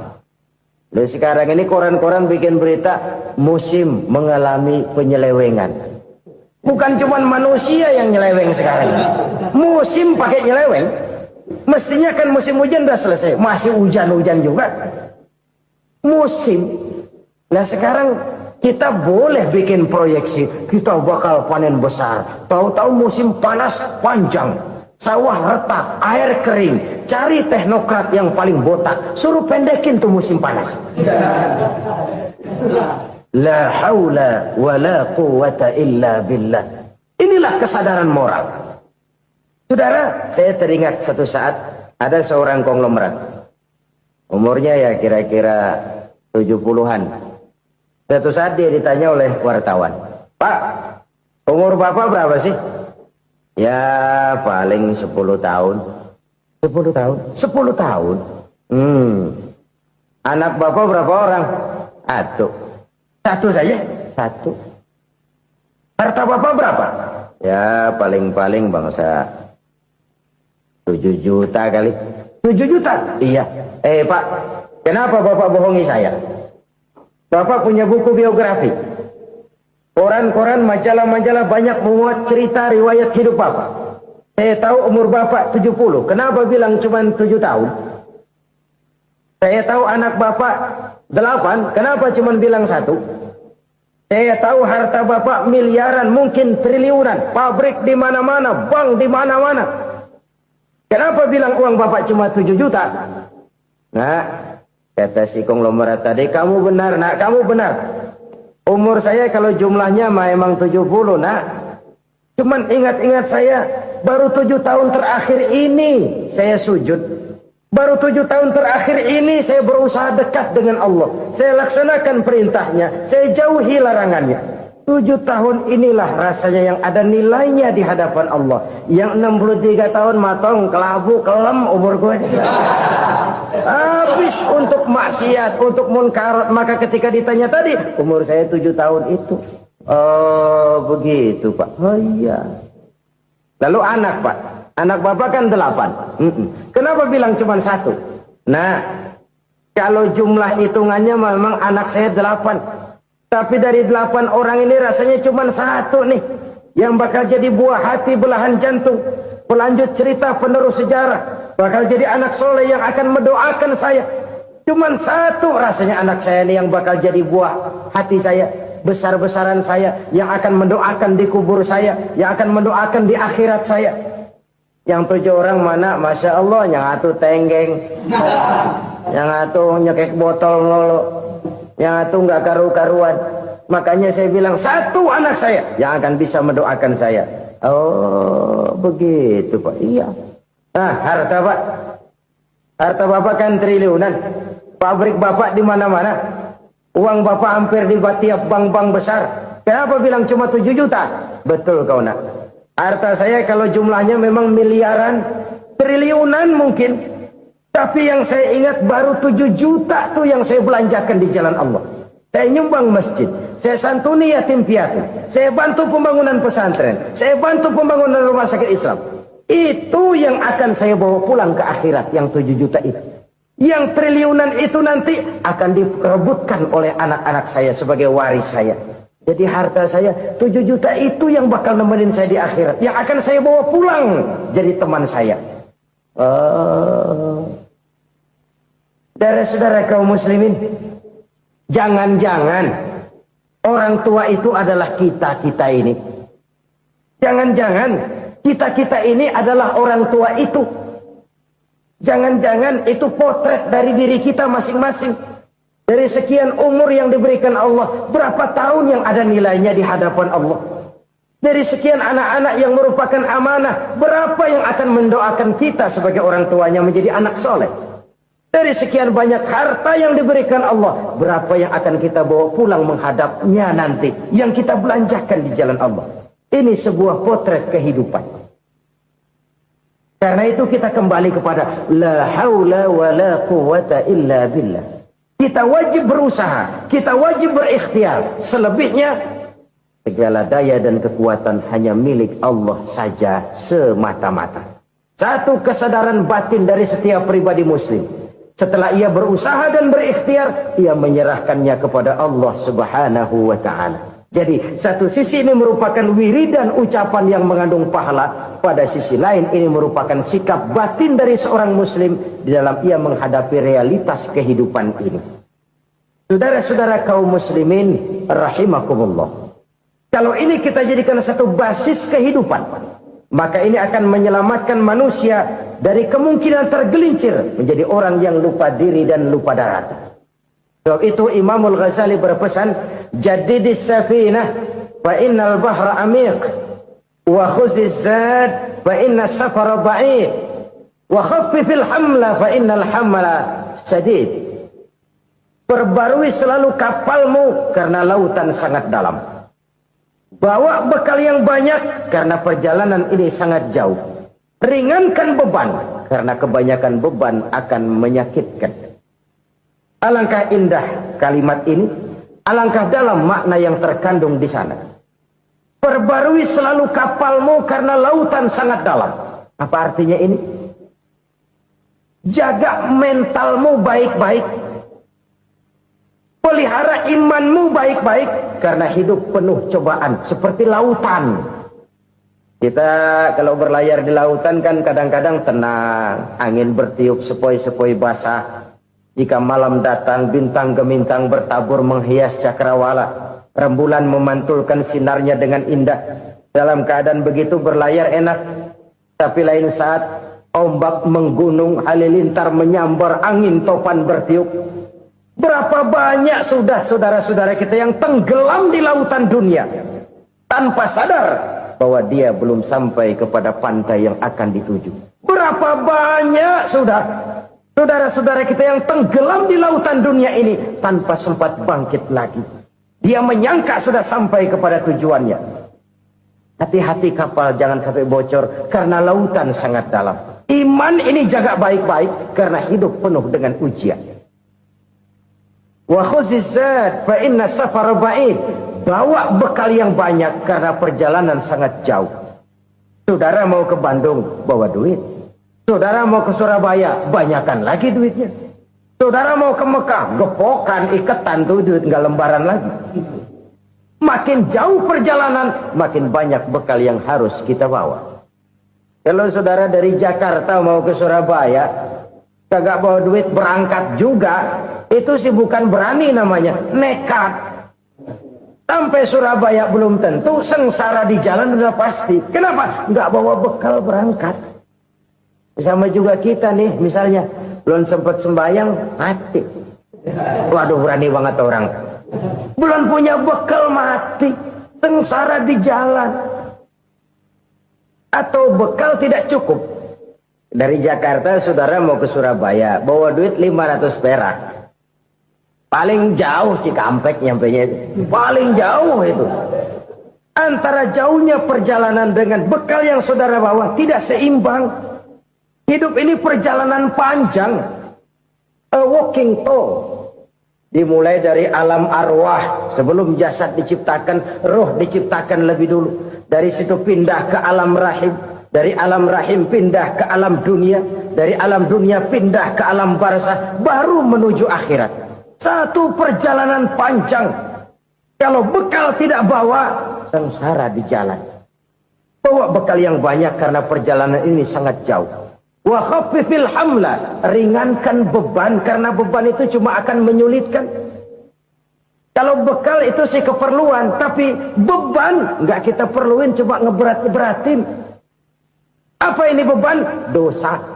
Dan sekarang ini koran-koran bikin berita musim mengalami penyelewengan. Bukan cuma manusia yang nyeleweng sekarang. Musim pakai nyeleweng. Mestinya kan musim hujan udah selesai. Masih hujan-hujan juga. Musim. Nah sekarang kita boleh bikin proyeksi. Kita bakal panen besar. Tahu-tahu musim panas panjang. Sawah retak, air kering. Cari teknokrat yang paling botak. Suruh pendekin tuh musim panas. La haula wa la quwata illa billah. Inilah kesadaran moral. Saudara, saya teringat satu saat ada seorang konglomerat. Umurnya ya kira-kira 70-an. Satu saat dia ditanya oleh wartawan, "Pak, umur Bapak berapa sih?" "Ya paling 10 tahun." 10 tahun? 10 tahun? Anak bapak berapa orang? Satu. Satu saja? Satu. Harta bapak berapa? Ya paling-paling bangsa 7 juta kali. 7 juta? Iya. Pak, kenapa bapak bohongi saya? Bapak punya buku biografi. Koran-koran, majalah-majalah banyak memuat cerita riwayat hidup bapak. Saya tahu umur bapak 70. Kenapa bilang cuma 7 tahun? Saya tahu anak bapak 8. Kenapa cuma bilang 1? Saya tahu harta bapak miliaran, mungkin triliunan. Pabrik di mana-mana, bank di mana-mana. Kenapa bilang uang bapak cuma 7 juta? Nah, kata si konglomerat tadi, kamu benar nak, kamu benar. Umur saya kalau jumlahnya memang 70 nak. Cuman ingat-ingat saya, baru 7 tahun terakhir ini saya sujud. Baru 7 tahun terakhir ini saya berusaha dekat dengan Allah. Saya laksanakan perintahnya, saya jauhi larangannya. 7 tahun inilah rasanya yang ada nilainya di hadapan Allah. Yang 63 tahun matong, kelabu, kelam umur gue. Habis untuk maksiat, untuk munkarat. Maka ketika ditanya tadi, umur saya 7 tahun itu. Oh begitu Pak. Oh iya. Lalu anak Pak. Anak bapak kan 8. Kenapa bilang cuma 1? Nah, kalau jumlah hitungannya memang anak saya 8. Tapi dari 8 orang ini rasanya cuma 1 nih. Yang bakal jadi buah hati, belahan jantung. Pelanjut cerita, penerus sejarah. Bakal jadi anak soleh yang akan mendoakan saya. Cuma 1 rasanya anak saya ini yang bakal jadi buah hati saya. Besar-besaran saya. Yang akan mendoakan di kubur saya. Yang akan mendoakan di akhirat saya. Yang 7 orang mana? Masya Allah, yang atu tenggeng, yang atu nyekek botol lolo, yang atu nggak karu-karuan. Makanya saya bilang 1 anak saya yang akan bisa mendoakan saya. Oh begitu Pak. Iya. Nah harta Pak, harta bapak kan triliunan. Pabrik bapak di mana-mana. Uang bapak hampir di tiap bank-bank besar. Kenapa bilang cuma 7 juta? Betul kau nak. Harta saya kalau jumlahnya memang miliaran, triliunan mungkin. Tapi yang saya ingat baru 7 juta tuh yang saya belanjakan di jalan Allah. Saya nyumbang masjid, saya santuni yatim piatu, saya bantu pembangunan pesantren, saya bantu pembangunan rumah sakit Islam. Itu yang akan saya bawa pulang ke akhirat, yang 7 juta itu. Yang triliunan itu nanti akan diperebutkan oleh anak-anak saya sebagai waris saya. Jadi harta saya 7 juta itu yang bakal nemenin saya di akhirat. Yang akan saya bawa pulang jadi teman saya. Saudara-saudara kaum muslimin, jangan-jangan orang tua itu adalah kita-kita ini. Jangan-jangan kita-kita ini adalah orang tua itu. Jangan-jangan itu potret dari diri kita masing-masing. Dari sekian umur yang diberikan Allah, berapa tahun yang ada nilainya di hadapan Allah? Dari sekian anak-anak yang merupakan amanah, berapa yang akan mendoakan kita sebagai orang tuanya menjadi anak soleh? Dari sekian banyak harta yang diberikan Allah, berapa yang akan kita bawa pulang menghadapnya nanti, yang kita belanjakan di jalan Allah? Ini sebuah potret kehidupan. Karena itu kita kembali kepada la haula wa la quwwata illa billah. Kita wajib berusaha, kita wajib berikhtiar. Selebihnya, segala daya dan kekuatan hanya milik Allah saja semata-mata. Satu kesadaran batin dari setiap pribadi muslim. Setelah ia berusaha dan berikhtiar, ia menyerahkannya kepada Allah Subhanahu wa ta'ala. Jadi, satu sisi ini merupakan wiridan ucapan yang mengandung pahala. Pada sisi lain, ini merupakan sikap batin dari seorang muslim di dalam ia menghadapi realitas kehidupan ini. Saudara-saudara kaum muslimin rahimakumullah. Kalau ini kita jadikan satu basis kehidupan, maka ini akan menyelamatkan manusia dari kemungkinan tergelincir menjadi orang yang lupa diri dan lupa darat. Sebab itu Imamul Ghazali berpesan, jadidis safinah fa innal bahra amiq wa khuziz zad fa inna safara ba'id wa khaffifil hamla fa innal hamla sadid. Perbarui selalu kapalmu karena lautan sangat dalam. Bawa bekal yang banyak karena perjalanan ini sangat jauh. Ringankan beban karena kebanyakan beban akan menyakitkan. Alangkah indah kalimat ini, alangkah dalam makna yang terkandung di sana. Perbarui selalu kapalmu karena lautan sangat dalam. Apa artinya ini? Jaga mentalmu baik-baik. Pelihara imanmu baik-baik karena hidup penuh cobaan seperti lautan. Kita kalau berlayar di lautan kan kadang-kadang tenang, angin bertiup sepoi-sepoi basah. Jika malam datang bintang gemintang bertabur menghias cakrawala, rembulan memantulkan sinarnya dengan indah. Dalam keadaan begitu berlayar enak, tapi lain saat ombak menggunung, halilintar menyambar, angin topan bertiup. Berapa banyak sudah saudara-saudara kita yang tenggelam di lautan dunia tanpa sadar bahwa dia belum sampai kepada pantai yang akan dituju. Berapa banyak sudah saudara-saudara kita yang tenggelam di lautan dunia ini tanpa sempat bangkit lagi. Dia menyangka sudah sampai kepada tujuannya. Hati-hati kapal jangan sampai bocor karena lautan sangat dalam. Iman ini jaga baik-baik karena hidup penuh dengan ujian. Wa khuzizat fa inna safar ba'id. Bawa bekal yang banyak karena perjalanan sangat jauh. Saudara mau ke Bandung, bawa duit. Saudara mau ke Surabaya, banyakan lagi duitnya. Saudara mau ke Mekah, gepokan, iketan tuh duit, nggak lembaran lagi. Makin jauh perjalanan, makin banyak bekal yang harus kita bawa. Kalau saudara dari Jakarta mau ke Surabaya, kagak bawa duit berangkat juga, itu sih bukan berani namanya, nekat. Sampai Surabaya belum tentu, sengsara di jalan udah pasti. Kenapa? Nggak bawa bekal berangkat. Sama juga kita nih, misalnya belum sempat sembahyang, mati. Waduh, berani banget orang. Belum punya bekal, mati. Sengsara di jalan. Atau bekal tidak cukup. Dari Jakarta saudara mau ke Surabaya, bawa duit 500 perak. Paling jauh Cikampek nyampenya itu. Paling jauh itu. Antara jauhnya perjalanan dengan bekal yang saudara bawa tidak seimbang. Hidup ini perjalanan panjang. A walking tour. Dimulai dari alam arwah. Sebelum jasad diciptakan, roh diciptakan lebih dulu. Dari situ pindah ke alam rahim. Dari alam rahim pindah ke alam dunia. Dari alam dunia pindah ke alam barzah. Baru menuju akhirat. Satu perjalanan panjang. Kalau bekal tidak bawa, sengsara di jalan. Bawa bekal yang banyak karena perjalanan ini sangat jauh. Wa khaffifil hamla, ringankan beban karena beban itu cuma akan menyulitkan. Kalau bekal itu sih keperluan, tapi beban nggak kita perluin, cuma ngeberat-beratin. Apa ini beban? Dosa.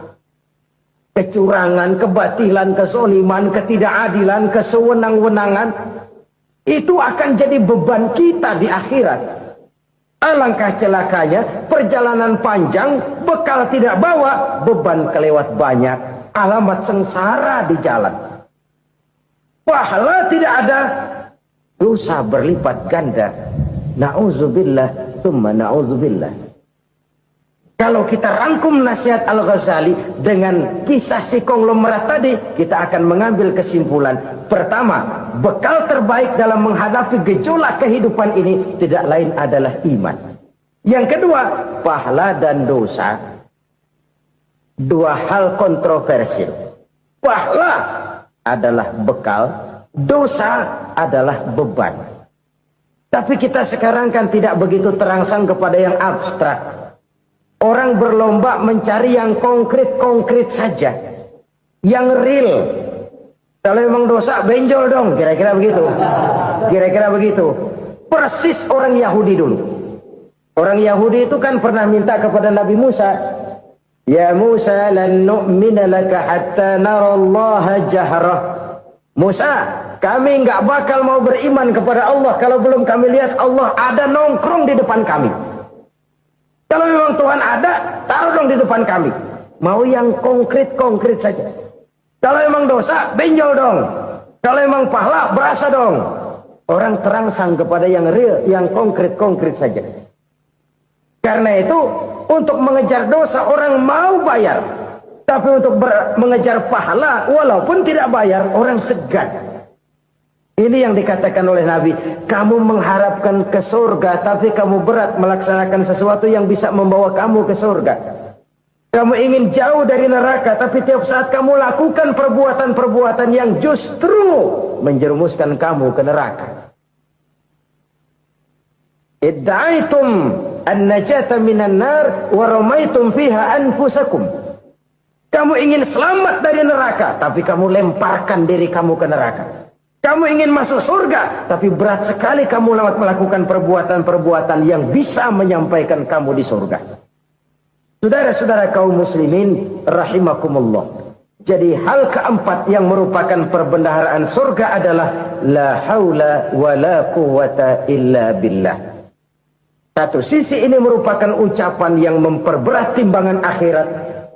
Kecurangan, kebatilan, kesoliman, ketidakadilan, kesewenang-wenangan. Itu akan jadi beban kita di akhirat. Alangkah celakanya, perjalanan panjang, bekal tidak bawa, beban kelewat banyak, alamat sengsara di jalan. Pahala tidak ada, dosa berlipat ganda. Na'udzubillah, summa na'udzubillah. Kalau kita rangkum nasihat Al-Ghazali dengan kisah si konglomerat tadi, kita akan mengambil kesimpulan. Pertama, bekal terbaik dalam menghadapi gejolak kehidupan ini tidak lain adalah iman. Yang kedua, pahala dan dosa. Dua hal kontroversial. Pahala adalah bekal, dosa adalah beban. Tapi kita sekarang kan tidak begitu terangsang kepada yang abstrak. Orang berlomba mencari yang konkret-konkret saja. Yang real. Kalau memang dosa, benjol dong. Kira-kira begitu. Kira-kira begitu. Persis orang Yahudi dulu. Orang Yahudi itu kan pernah minta kepada Nabi Musa. Ya Musa, lan nu'mina laka hatta narallaha jahrah. Musa, kami nggak bakal mau beriman kepada Allah kalau belum kami lihat Allah ada nongkrong di depan kami. Kalau memang Tuhan ada, taruh dong di depan kami. Mau yang konkret-konkret saja. Kalau memang dosa, benjol dong. Kalau memang pahala, berasa dong. Orang terangsang kepada yang real, yang konkret-konkret saja. Karena itu, untuk mengejar dosa, orang mau bayar. Tapi untuk mengejar pahala walaupun tidak bayar, orang segan. Ini yang dikatakan oleh Nabi, kamu mengharapkan ke surga tapi kamu berat melaksanakan sesuatu yang bisa membawa kamu ke surga. Kamu ingin jauh dari neraka tapi tiap saat kamu lakukan perbuatan-perbuatan yang justru menjerumuskan kamu ke neraka. Idda'aitum an-najata minan nar wa ramaitum fiha anfusakum. Kamu ingin selamat dari neraka tapi kamu lemparkan diri kamu ke neraka. Kamu ingin masuk surga, tapi berat sekali kamu melakukan perbuatan-perbuatan yang bisa menyampaikan kamu di surga. Saudara-saudara kaum muslimin, rahimakumullah. Jadi hal keempat yang merupakan perbendaharaan surga adalah la haula wa la quwwata illa billah. Satu sisi ini merupakan ucapan yang memperberat timbangan akhirat.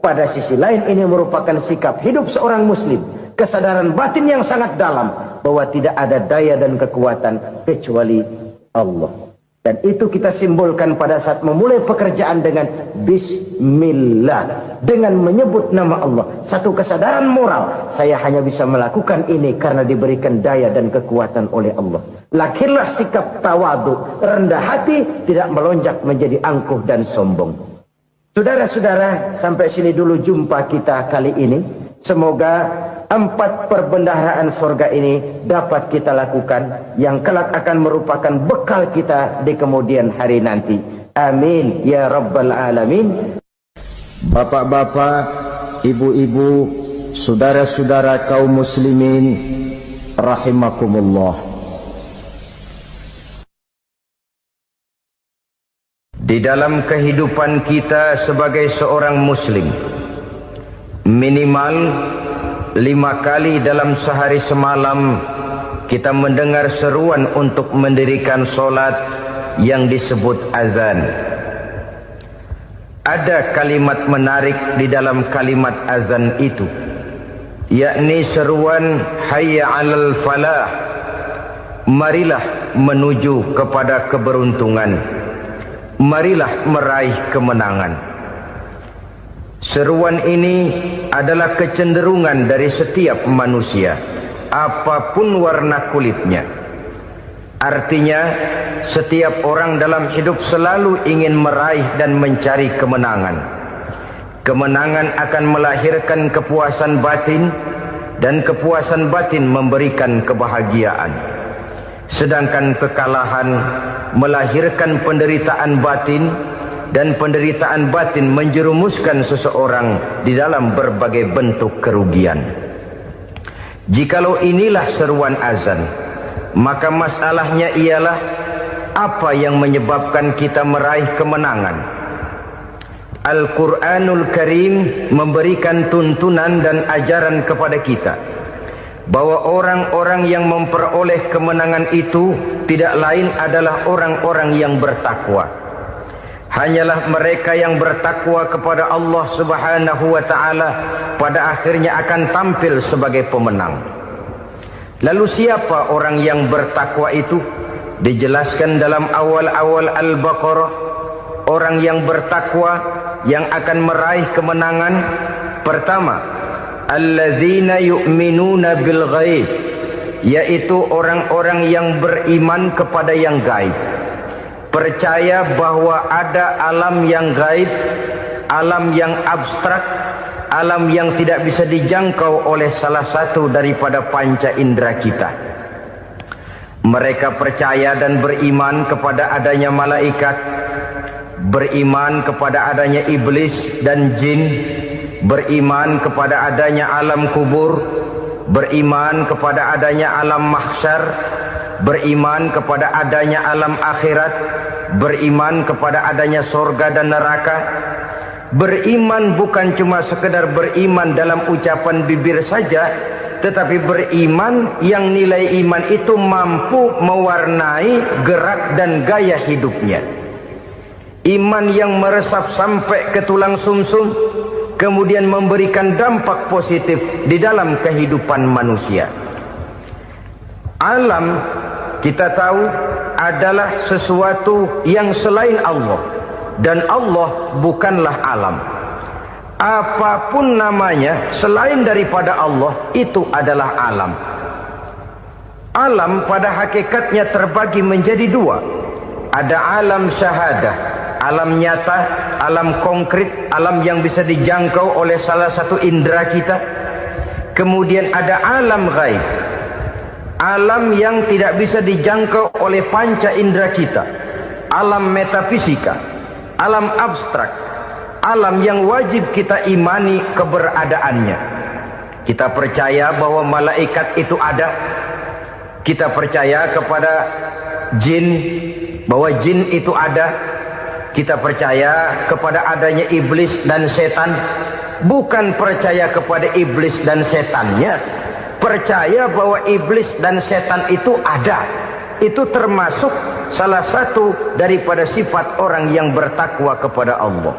Pada sisi lain ini merupakan sikap hidup seorang muslim. Kesadaran batin yang sangat dalam bahwa tidak ada daya dan kekuatan kecuali Allah. Dan itu kita simbolkan pada saat memulai pekerjaan dengan Bismillah, dengan menyebut nama Allah. Satu kesadaran moral, saya hanya bisa melakukan ini karena diberikan daya dan kekuatan oleh Allah. Lahirlah sikap tawadu, rendah hati, tidak melonjak menjadi angkuh dan sombong. Saudara-saudara, sampai sini dulu jumpa kita kali ini. Semoga 4 perbendaharaan surga ini dapat kita lakukan, yang kelak akan merupakan bekal kita di kemudian hari nanti. Amin ya rabbal alamin. Bapak-bapak, ibu-ibu, saudara-saudara kaum muslimin rahimakumullah. Di dalam kehidupan kita sebagai seorang muslim, minimal 5 kali dalam sehari semalam kita mendengar seruan untuk mendirikan solat yang disebut azan. Ada kalimat menarik di dalam kalimat azan itu, yakni seruan hayya 'alal falah, marilah menuju kepada keberuntungan, marilah meraih kemenangan. Seruan ini adalah kecenderungan dari setiap manusia, apapun warna kulitnya. Artinya, setiap orang dalam hidup selalu ingin meraih dan mencari kemenangan. Kemenangan akan melahirkan kepuasan batin, dan kepuasan batin memberikan kebahagiaan. Sedangkan kekalahan melahirkan penderitaan batin, dan penderitaan batin menjerumuskan seseorang di dalam berbagai bentuk kerugian. Jikalau inilah seruan azan, maka masalahnya ialah apa yang menyebabkan kita meraih kemenangan. Al-Quranul Karim memberikan tuntunan dan ajaran kepada kita bahwa orang-orang yang memperoleh kemenangan itu tidak lain adalah orang-orang yang bertakwa. Hanyalah mereka yang bertakwa kepada Allah Subhanahu wa ta'ala pada akhirnya akan tampil sebagai pemenang. Lalu siapa orang yang bertakwa itu? Dijelaskan dalam awal-awal Al-Baqarah, orang yang bertakwa yang akan meraih kemenangan. Pertama, allazina yu'minuna bil ghaib, yaitu orang-orang yang beriman kepada yang gaib. Percaya bahwa ada alam yang gaib, alam yang abstrak, alam yang tidak bisa dijangkau oleh salah satu daripada panca indera kita. Mereka percaya dan beriman kepada adanya malaikat, beriman kepada adanya iblis dan jin, beriman kepada adanya alam kubur, beriman kepada adanya alam mahsyar, beriman kepada adanya alam akhirat, beriman kepada adanya surga dan neraka. Beriman bukan cuma sekedar beriman dalam ucapan bibir saja, tetapi beriman yang nilai iman itu mampu mewarnai gerak dan gaya hidupnya. Iman yang meresap sampai ke tulang sumsum, kemudian memberikan dampak positif di dalam kehidupan manusia. Alam, kita tahu, adalah sesuatu yang selain Allah, dan Allah bukanlah alam. apapun namanya selain daripada Allah itu adalah alam. Alam pada hakikatnya terbagi menjadi dua. Ada alam syahadah, alam nyata, alam konkret, alam yang bisa dijangkau oleh salah satu indera kita. Kemudian ada alam ghaib, alam yang tidak bisa dijangkau oleh panca indera kita, alam metafisika, alam abstrak, alam yang wajib kita imani keberadaannya. Kita percaya bahwa malaikat itu ada. Kita percaya kepada jin, bahwa jin itu ada. Kita percaya kepada adanya iblis dan setan. Bukan percaya kepada iblis dan setannya, percaya bahwa iblis dan setan itu ada. Itu termasuk salah satu daripada sifat orang yang bertakwa kepada Allah.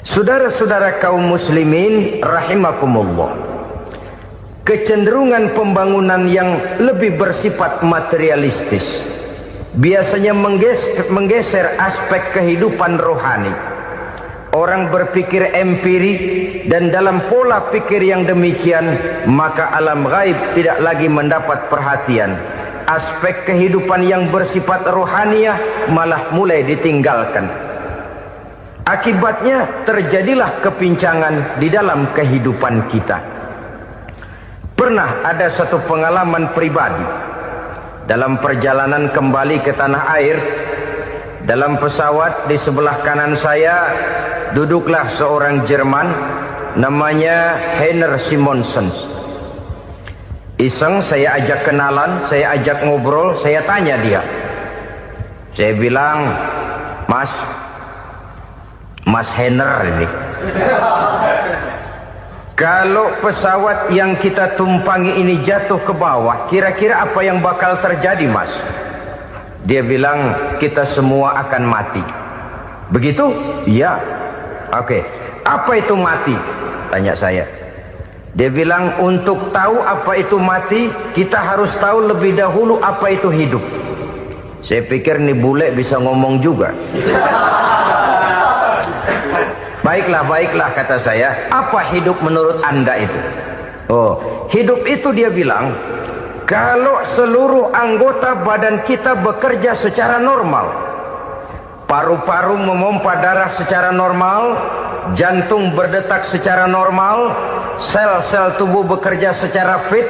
Saudara-saudara kaum muslimin rahimakumullah, kecenderungan pembangunan yang lebih bersifat materialistis biasanya menggeser aspek kehidupan rohani. Orang berpikir empiri, dan dalam pola pikir yang demikian maka alam gaib tidak lagi mendapat perhatian. Aspek kehidupan yang bersifat rohaniah malah mulai ditinggalkan. Akibatnya terjadilah kepincangan di dalam kehidupan kita. Pernah ada satu pengalaman pribadi dalam perjalanan kembali ke tanah air. Dalam pesawat di sebelah kanan saya duduklah seorang Jerman namanya Heiner Simonsen. Iseng saya ajak kenalan, saya ajak ngobrol, saya tanya dia. Saya bilang, Mas Heiner ini, kalau pesawat yang kita tumpangi ini jatuh ke bawah, kira-kira apa yang bakal terjadi, Mas? Dia bilang, kita semua akan mati. Begitu? Iya. Oke. Apa itu mati? Tanya saya. Dia bilang, untuk tahu apa itu mati, kita harus tahu lebih dahulu apa itu hidup. Saya pikir nih bule bisa ngomong juga. Baiklah kata saya. Apa hidup menurut Anda itu? Oh, hidup itu dia bilang, kalau seluruh anggota badan kita bekerja secara normal, paru-paru memompa darah secara normal, jantung berdetak secara normal, sel-sel tubuh bekerja secara fit,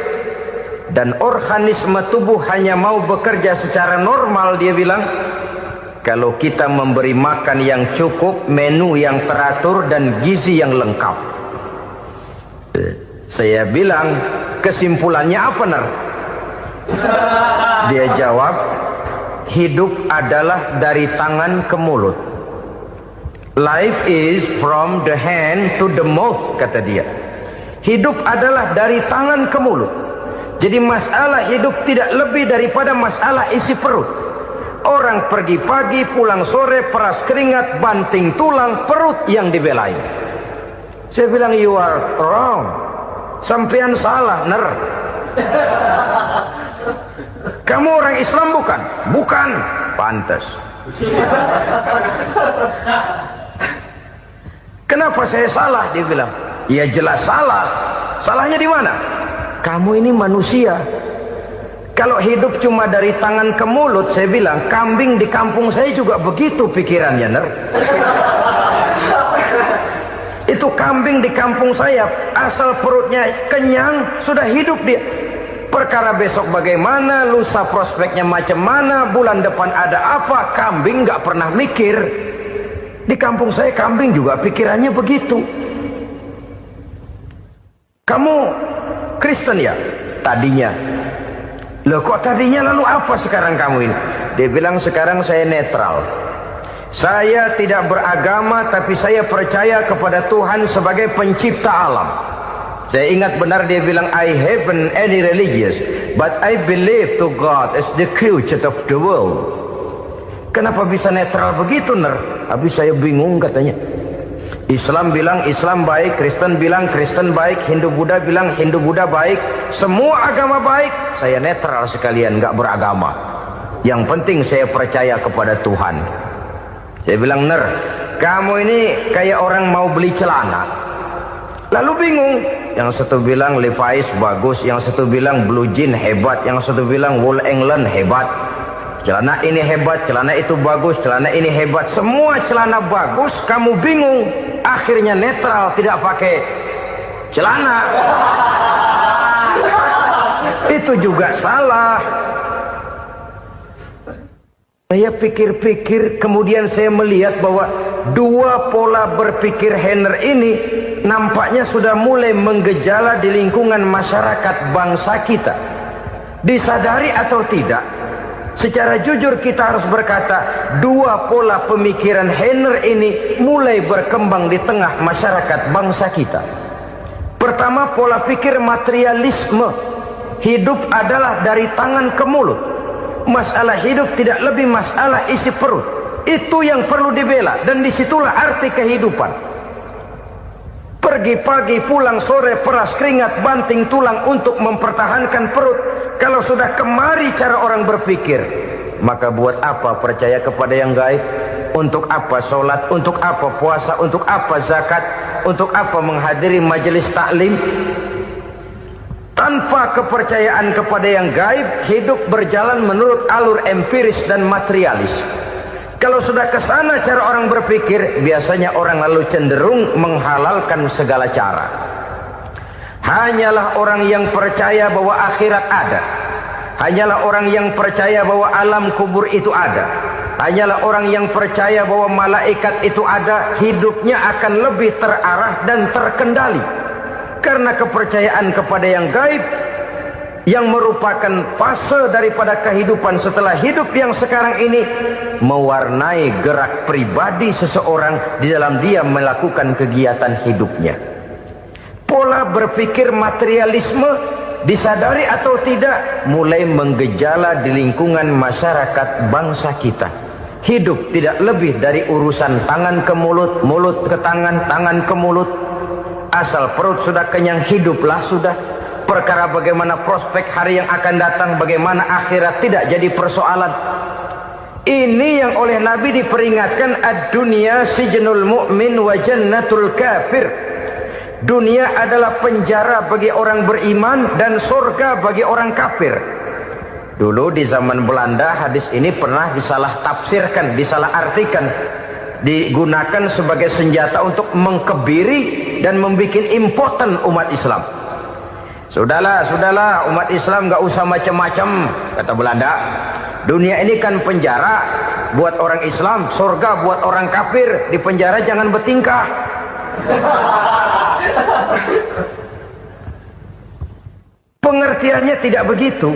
dan organisme tubuh hanya mau bekerja secara normal, dia bilang, kalau kita memberi makan yang cukup, menu yang teratur, dan gizi yang lengkap. Saya bilang, kesimpulannya apa, Ner? Dia jawab, hidup adalah dari tangan ke mulut. Life is from the hand to the mouth, kata dia. Hidup adalah dari tangan ke mulut. Jadi masalah hidup tidak lebih daripada masalah isi perut. Orang pergi pagi, pulang sore, peras keringat, banting tulang, perut yang dibelain. Saya bilang, you are wrong. Sampean salah, Ner. Kamu orang Islam bukan? Bukan. Pantas. Kenapa saya salah? Dia bilang. Ya jelas salah. Salahnya di mana? Kamu ini manusia. Kalau hidup cuma dari tangan ke mulut, saya bilang, kambing di kampung saya juga begitu pikirannya, Ner. Itu kambing di kampung saya, asal perutnya kenyang, sudah hidup dia. Perkara besok bagaimana, lusa prospeknya macam mana, bulan depan ada apa, kambing nggak pernah mikir. Di kampung saya kambing juga pikirannya begitu. Kamu Kristen ya? Tadinya. Loh kok tadinya, lalu apa sekarang kamu ini? Dia bilang, sekarang saya netral. Saya tidak beragama, tapi saya percaya kepada Tuhan sebagai pencipta alam. Saya ingat benar dia bilang, I haven't any religious, but I believe to God as the creator of the world. Kenapa bisa netral begitu, Ner? Habis saya bingung katanya. Islam bilang Islam baik, Kristen bilang Kristen baik, Hindu Buddha bilang Hindu Buddha baik, semua agama baik. Saya netral sekalian, nggak beragama. Yang penting saya percaya kepada Tuhan. Saya bilang, Ner, kamu ini kayak orang mau beli celana, lalu bingung. Yang satu bilang Levi's bagus, yang satu bilang Blue Jean hebat, yang satu bilang Wool England hebat. Celana ini hebat, celana itu bagus, celana ini hebat. Semua celana bagus, kamu bingung. Akhirnya netral, tidak pakai celana. Itu juga salah. Saya pikir-pikir, kemudian saya melihat bahwa dua pola berpikir Henner ini nampaknya sudah mulai menggejala di lingkungan masyarakat bangsa kita. Disadari atau tidak, secara jujur kita harus berkata, dua pola pemikiran Henner ini mulai berkembang di tengah masyarakat bangsa kita. Pertama, pola pikir materialisme. Hidup adalah dari tangan ke mulut. Masalah hidup tidak lebih masalah isi perut. Itu yang perlu dibela, dan disitulah arti kehidupan. Pergi pagi, pulang sore, peras keringat, banting tulang untuk mempertahankan perut. Kalau sudah kemari cara orang berpikir, maka buat apa percaya kepada yang gaib? Untuk apa sholat? Untuk apa puasa? Untuk apa zakat? Untuk apa menghadiri majelis taklim? Tanpa kepercayaan kepada yang gaib, hidup berjalan menurut alur empiris dan materialis. Kalau sudah ke sana cara orang berpikir, biasanya orang lalu cenderung menghalalkan segala cara. Hanyalah orang yang percaya bahwa akhirat ada. Hanyalah orang yang percaya bahwa alam kubur itu ada. Hanyalah orang yang percaya bahwa malaikat itu ada, hidupnya akan lebih terarah dan terkendali. Karena kepercayaan kepada yang gaib, yang merupakan fase daripada kehidupan setelah hidup yang sekarang ini, mewarnai gerak pribadi seseorang di dalam dia melakukan kegiatan hidupnya. Pola berpikir materialisme, disadari atau tidak, mulai menggejala di lingkungan masyarakat bangsa kita. Hidup tidak lebih dari urusan tangan ke mulut, mulut ke tangan, tangan ke mulut. Asal perut sudah kenyang, hiduplah sudah. Perkara bagaimana prospek hari yang akan datang, bagaimana akhirat, tidak jadi persoalan. Ini yang oleh Nabi diperingatkan, ad-dunya sijnul mu'min wa jannatul kafir. Dunia adalah penjara bagi orang beriman dan surga bagi orang kafir. Dulu di zaman Belanda hadis ini pernah disalah tafsirkan, disalah artikan, digunakan sebagai senjata untuk mengkebiri dan membuat impoten umat Islam. Sudahlah umat Islam gak usah macam-macam, kata Belanda. Dunia ini kan penjara buat orang Islam, surga buat orang kafir. Di penjara jangan bertingkah. Pengertiannya tidak begitu.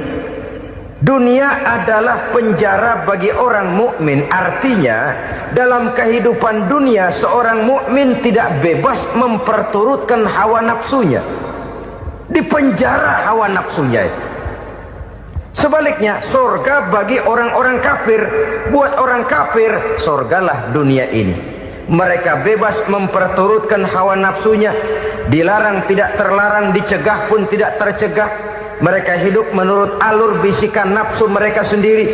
Dunia adalah penjara bagi orang mukmin. Artinya dalam kehidupan dunia seorang mukmin tidak bebas memperturutkan hawa nafsunya. Di penjara hawa nafsunya itu. Sebaliknya surga bagi orang-orang kafir. Buat orang kafir, surgalah dunia ini. Mereka bebas memperturutkan hawa nafsunya. Dilarang tidak terlarang, dicegah pun tidak tercegah. Mereka hidup menurut alur bisikan nafsu mereka sendiri.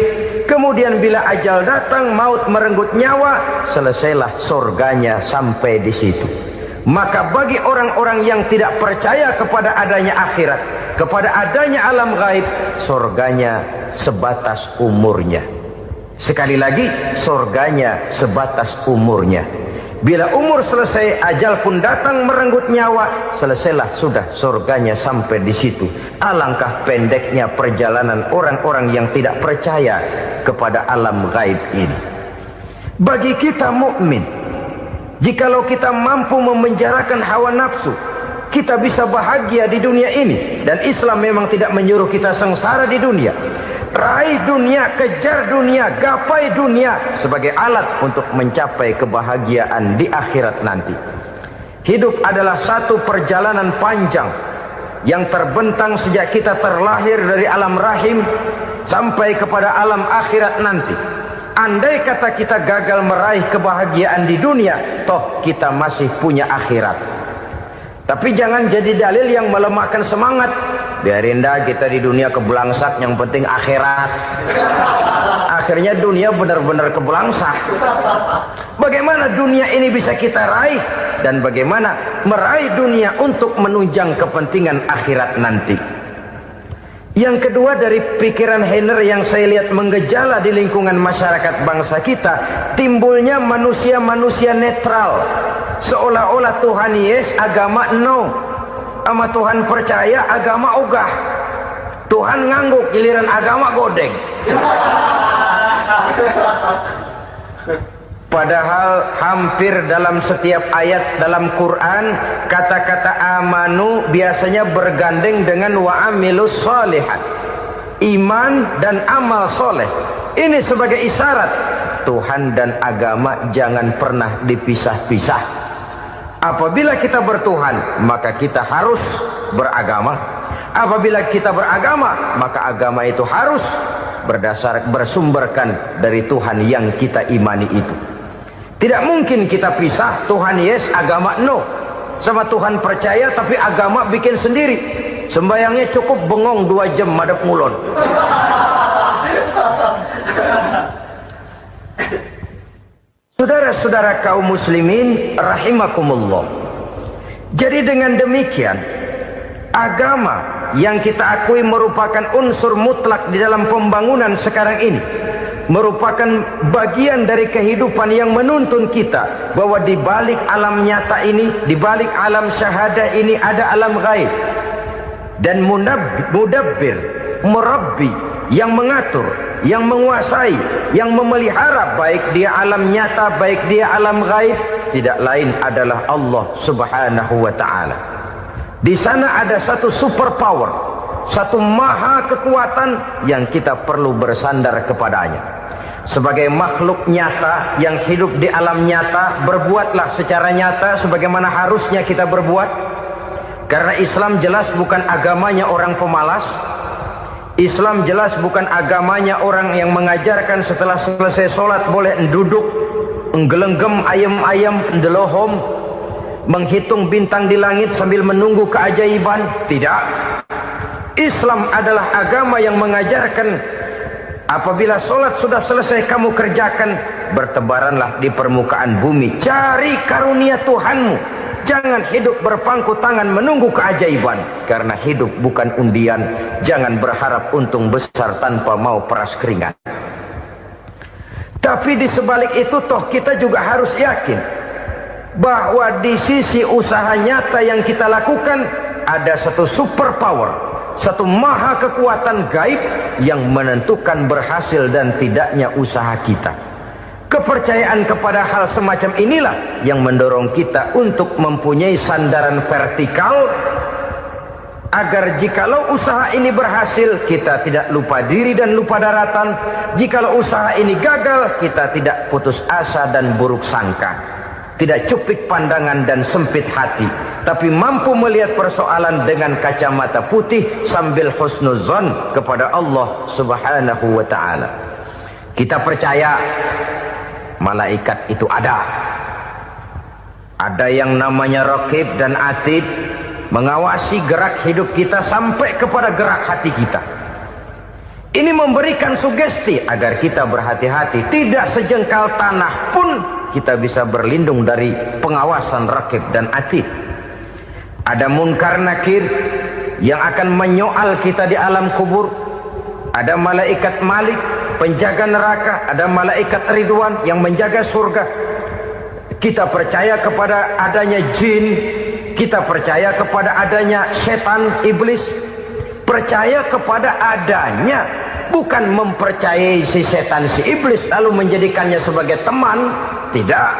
Kemudian bila ajal datang, maut merenggut nyawa, selesailah surganya sampai di situ. Maka bagi orang-orang yang tidak percaya kepada adanya akhirat, kepada adanya alam gaib, surganya sebatas umurnya. Sekali lagi, surganya sebatas umurnya. Bila umur selesai, ajal pun datang merenggut nyawa, selesailah sudah surganya sampai di situ. Alangkah pendeknya perjalanan orang-orang yang tidak percaya kepada alam gaib ini. Bagi kita mukmin, jikalau kita mampu memenjarakan hawa nafsu, kita bisa bahagia di dunia ini. Dan Islam memang tidak menyuruh kita sengsara di dunia. Raih dunia, kejar dunia, gapai dunia sebagai alat untuk mencapai kebahagiaan di akhirat nanti. Hidup adalah satu perjalanan panjang yang terbentang sejak kita terlahir dari alam rahim sampai kepada alam akhirat nanti. Andai kata kita gagal meraih kebahagiaan di dunia, toh kita masih punya akhirat. Tapi jangan jadi dalil yang melemahkan semangat. biarin dah kita di dunia kebelangsak, yang penting akhirat. Akhirnya dunia benar-benar kebelangsak. Bagaimana dunia ini bisa kita raih, dan bagaimana meraih dunia untuk menunjang kepentingan akhirat nanti. Yang kedua, dari pikiran Heiner yang saya lihat menggejala di lingkungan masyarakat bangsa kita, timbulnya manusia-manusia netral. Seolah-olah Tuhan yes, agama no. Sama Tuhan percaya, agama ogah. Tuhan ngangguk, giliran agama godeng. Padahal hampir dalam setiap ayat dalam Quran, kata-kata amanu biasanya bergandeng dengan wa'amilus sholihat. Iman dan amal soleh. Ini sebagai isyarat Tuhan dan agama jangan pernah dipisah-pisah. Apabila kita bertuhan, maka kita harus beragama. Apabila kita beragama, maka agama itu harus bersumberkan dari Tuhan yang kita imani itu. Tidak mungkin kita pisah, Tuhan yes, agama no. Sama Tuhan percaya tapi agama bikin sendiri. Sembayangnya cukup bengong 2 jam madep ngulon. Saudara-saudara kaum muslimin rahimakumullah. Jadi dengan demikian, agama yang kita akui merupakan unsur mutlak di dalam pembangunan sekarang ini, merupakan bagian dari kehidupan yang menuntun kita bahwa di balik alam nyata ini, di balik alam syahadah ini ada alam gaib. Dan mudabbir, murabbi, yang mengatur, yang menguasai, yang memelihara baik dia alam nyata, baik dia alam gaib, tidak lain adalah Allah Subhanahu wa ta'ala. Di sana ada satu super power, satu maha kekuatan yang kita perlu bersandar kepadanya. Sebagai makhluk nyata yang hidup di alam nyata, berbuatlah secara nyata sebagaimana harusnya kita berbuat. Karena Islam jelas bukan agamanya orang pemalas. Islam jelas bukan agamanya orang yang mengajarkan setelah selesai sholat boleh duduk, nggelenggem ayam-ayam, ndelohom, menghitung bintang di langit sambil menunggu keajaiban. Tidak. Islam adalah agama yang mengajarkan apabila sholat sudah selesai kamu kerjakan, bertebaranlah di permukaan bumi, cari karunia Tuhanmu. Jangan hidup berpangku tangan menunggu keajaiban. Karena hidup bukan undian. Jangan berharap untung besar tanpa mau peras keringat. Tapi di sebalik itu toh kita juga harus yakin bahwa di sisi usaha nyata yang kita lakukan ada satu super power, satu maha kekuatan gaib yang menentukan berhasil dan tidaknya usaha kita. Kepercayaan kepada hal semacam inilah yang mendorong kita untuk mempunyai sandaran vertikal, agar jikalau usaha ini berhasil, kita tidak lupa diri dan lupa daratan. Jikalau usaha ini gagal, kita tidak putus asa dan buruk sangka, tidak cupik pandangan dan sempit hati, tapi mampu melihat persoalan dengan kacamata putih sambil husnuzon kepada Allah Subhanahu wa ta'ala. Kita percaya malaikat itu ada. Ada yang namanya raqib dan atid, mengawasi gerak hidup kita sampai kepada gerak hati kita. Ini memberikan sugesti agar kita berhati-hati. Tidak sejengkal tanah pun kita bisa berlindung dari pengawasan raqib dan atid. Ada munkar nakir yang akan menyoal kita di alam kubur. Ada malaikat Malik, penjaga neraka. Ada malaikat Ridwan yang menjaga surga. Kita percaya kepada adanya jin, kita percaya kepada adanya setan, iblis. Percaya kepada adanya, bukan mempercayai si setan, si iblis lalu menjadikannya sebagai teman. Tidak.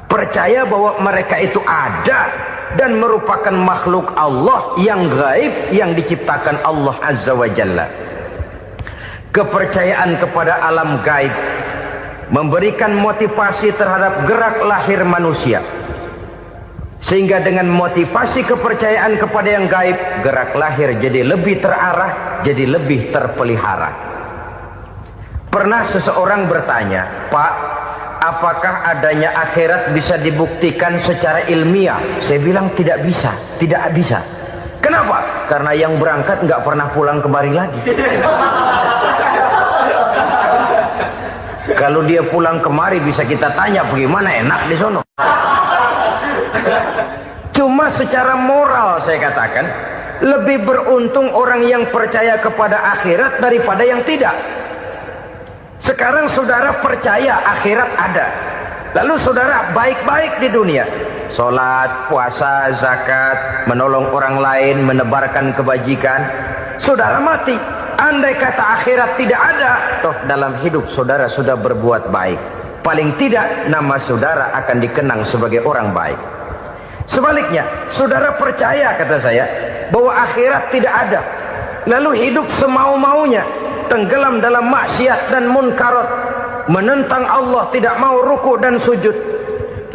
Percaya bahwa mereka itu ada dan merupakan makhluk Allah yang gaib, yang diciptakan Allah Azza wa Jalla. Kepercayaan kepada alam gaib memberikan motivasi terhadap gerak lahir manusia, sehingga dengan motivasi kepercayaan kepada yang gaib, gerak lahir jadi lebih terarah, jadi lebih terpelihara. Pernah seseorang bertanya, "Pak, apakah adanya akhirat bisa dibuktikan secara ilmiah?" Saya bilang tidak bisa, tidak bisa. Kenapa? karena yang berangkat nggak pernah pulang kembali lagi. Kalau dia pulang kemari bisa kita tanya bagaimana enak di sono. Cuma secara moral saya katakan, lebih beruntung orang yang percaya kepada akhirat daripada yang tidak. Sekarang saudara percaya akhirat ada, lalu saudara baik-baik di dunia, sholat, puasa, zakat, menolong orang lain, menebarkan kebajikan. Saudara mati, andai kata akhirat tidak ada, toh dalam hidup saudara sudah berbuat baik, paling tidak nama saudara akan dikenang sebagai orang baik. Sebaliknya, saudara percaya, kata saya, bahwa akhirat tidak ada, lalu hidup semau-maunya, tenggelam dalam maksiat dan munkarat, menentang Allah, tidak mau ruku dan sujud.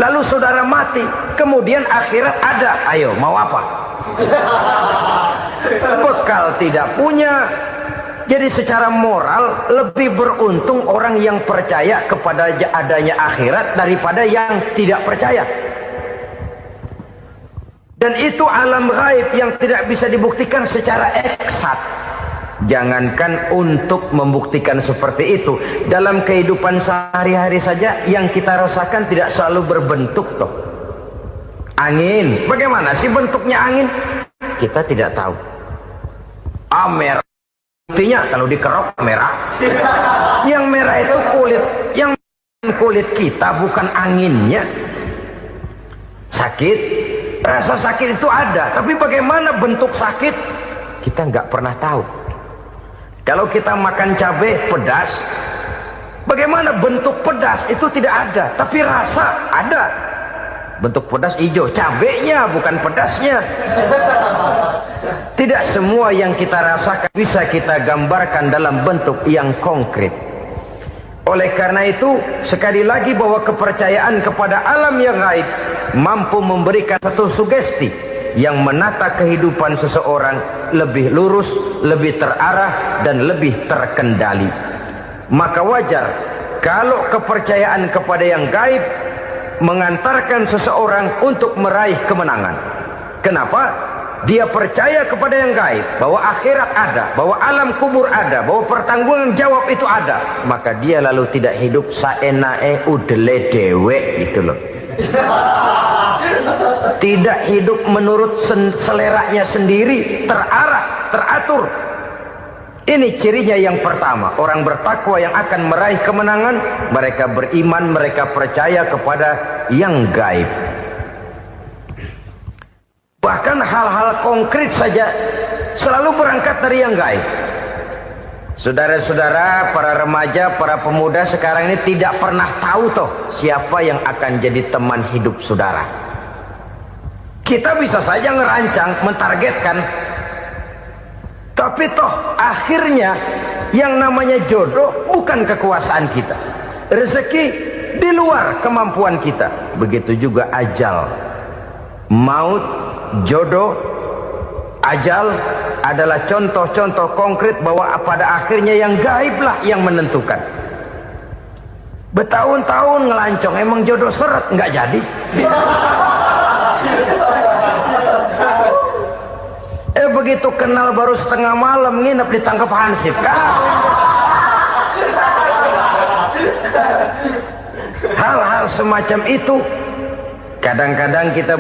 Lalu saudara mati, kemudian akhirat ada, ayo mau apa? Bekal tidak punya. Jadi secara moral lebih beruntung orang yang percaya kepada adanya akhirat daripada yang tidak percaya. Dan itu alam gaib yang tidak bisa dibuktikan secara eksat. Jangankan untuk membuktikan seperti itu, dalam kehidupan sehari-hari saja yang kita rasakan tidak selalu berbentuk toh. Angin, bagaimana sih bentuknya angin? Kita tidak tahu. Merah, buktinya kalau dikerok merah. Yang merah itu kulit, yang kulit kita bukan anginnya. Sakit, rasa sakit itu ada, tapi bagaimana bentuk sakit kita nggak pernah tahu. Kalau kita makan cabai pedas, bagaimana bentuk pedas itu tidak ada, tapi rasa ada. Bentuk pedas hijau, cabainya bukan pedasnya. Tidak semua yang kita rasakan bisa kita gambarkan dalam bentuk yang konkret. Oleh karena itu, sekali lagi bahwa kepercayaan kepada alam yang gaib mampu memberikan satu sugesti yang menata kehidupan seseorang lebih lurus, lebih terarah, dan lebih terkendali. Maka wajar kalau kepercayaan kepada yang gaib mengantarkan seseorang untuk meraih kemenangan. Kenapa? Dia percaya kepada yang gaib, bahwa akhirat ada, bahwa alam kubur ada, bahwa pertanggungan jawab itu ada. Maka dia lalu tidak hidup saenae udele dewe, itu loh. Tidak hidup menurut seleranya sendiri, terarah, teratur. Ini cirinya yang pertama. Orang bertakwa yang akan meraih kemenangan, mereka beriman, mereka percaya kepada yang gaib. Bahkan hal-hal konkret saja selalu berangkat dari yang gaib. Saudara-saudara, para remaja, para pemuda sekarang ini tidak pernah tahu toh siapa yang akan jadi teman hidup saudara. Kita bisa saja ngerancang, mentargetkan, tapi toh akhirnya yang namanya jodoh bukan kekuasaan kita. Rezeki di luar kemampuan kita. Begitu juga ajal, maut, jodoh, ajal adalah contoh-contoh konkret bahwa pada akhirnya yang gaiblah yang menentukan. Bertahun-tahun ngelancong, emang jodoh seret nggak jadi. Begitu kenal baru setengah malam nginep ditangkap hansip kan. Hal-hal semacam itu kadang-kadang kita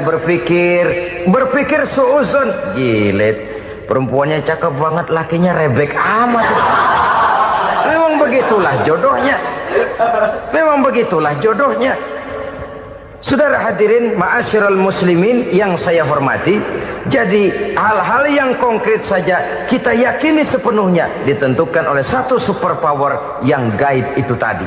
berpikir suuzon, gilet, perempuannya cakep banget, lakinya rebek amat. Memang begitulah jodohnya. Memang begitulah jodohnya. Saudara hadirin ma'asyiral muslimin yang saya hormati, jadi hal-hal yang konkret saja kita yakini sepenuhnya ditentukan oleh satu superpower yang gaib itu tadi.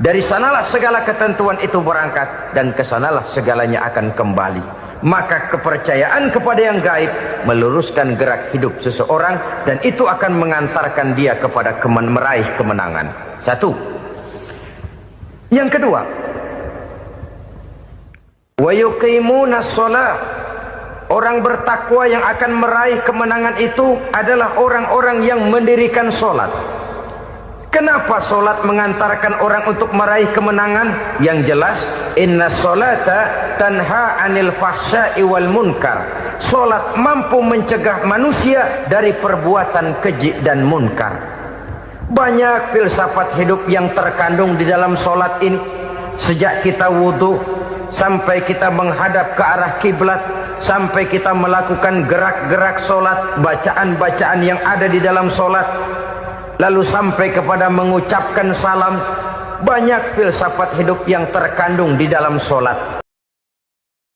Dari sanalah segala ketentuan itu berangkat dan kesanalah segalanya akan kembali. Maka kepercayaan kepada yang gaib meluruskan gerak hidup seseorang dan itu akan mengantarkan dia kepada meraih kemenangan. Satu. Yang kedua, wa yuqimunas shalah. Orang bertakwa yang akan meraih kemenangan itu adalah orang-orang yang mendirikan sholat. Kenapa solat mengantarkan orang untuk meraih kemenangan? Yang jelas, inna solata tanha anil fahsya'i wal munkar. Solat mampu mencegah manusia dari perbuatan keji dan munkar. Banyak filsafat hidup yang terkandung di dalam solat ini. Sejak kita wudhu, sampai kita menghadap ke arah kiblat, sampai kita melakukan gerak-gerak solat, bacaan-bacaan yang ada di dalam solat, lalu sampai kepada mengucapkan salam. Banyak filsafat hidup yang terkandung di dalam solat.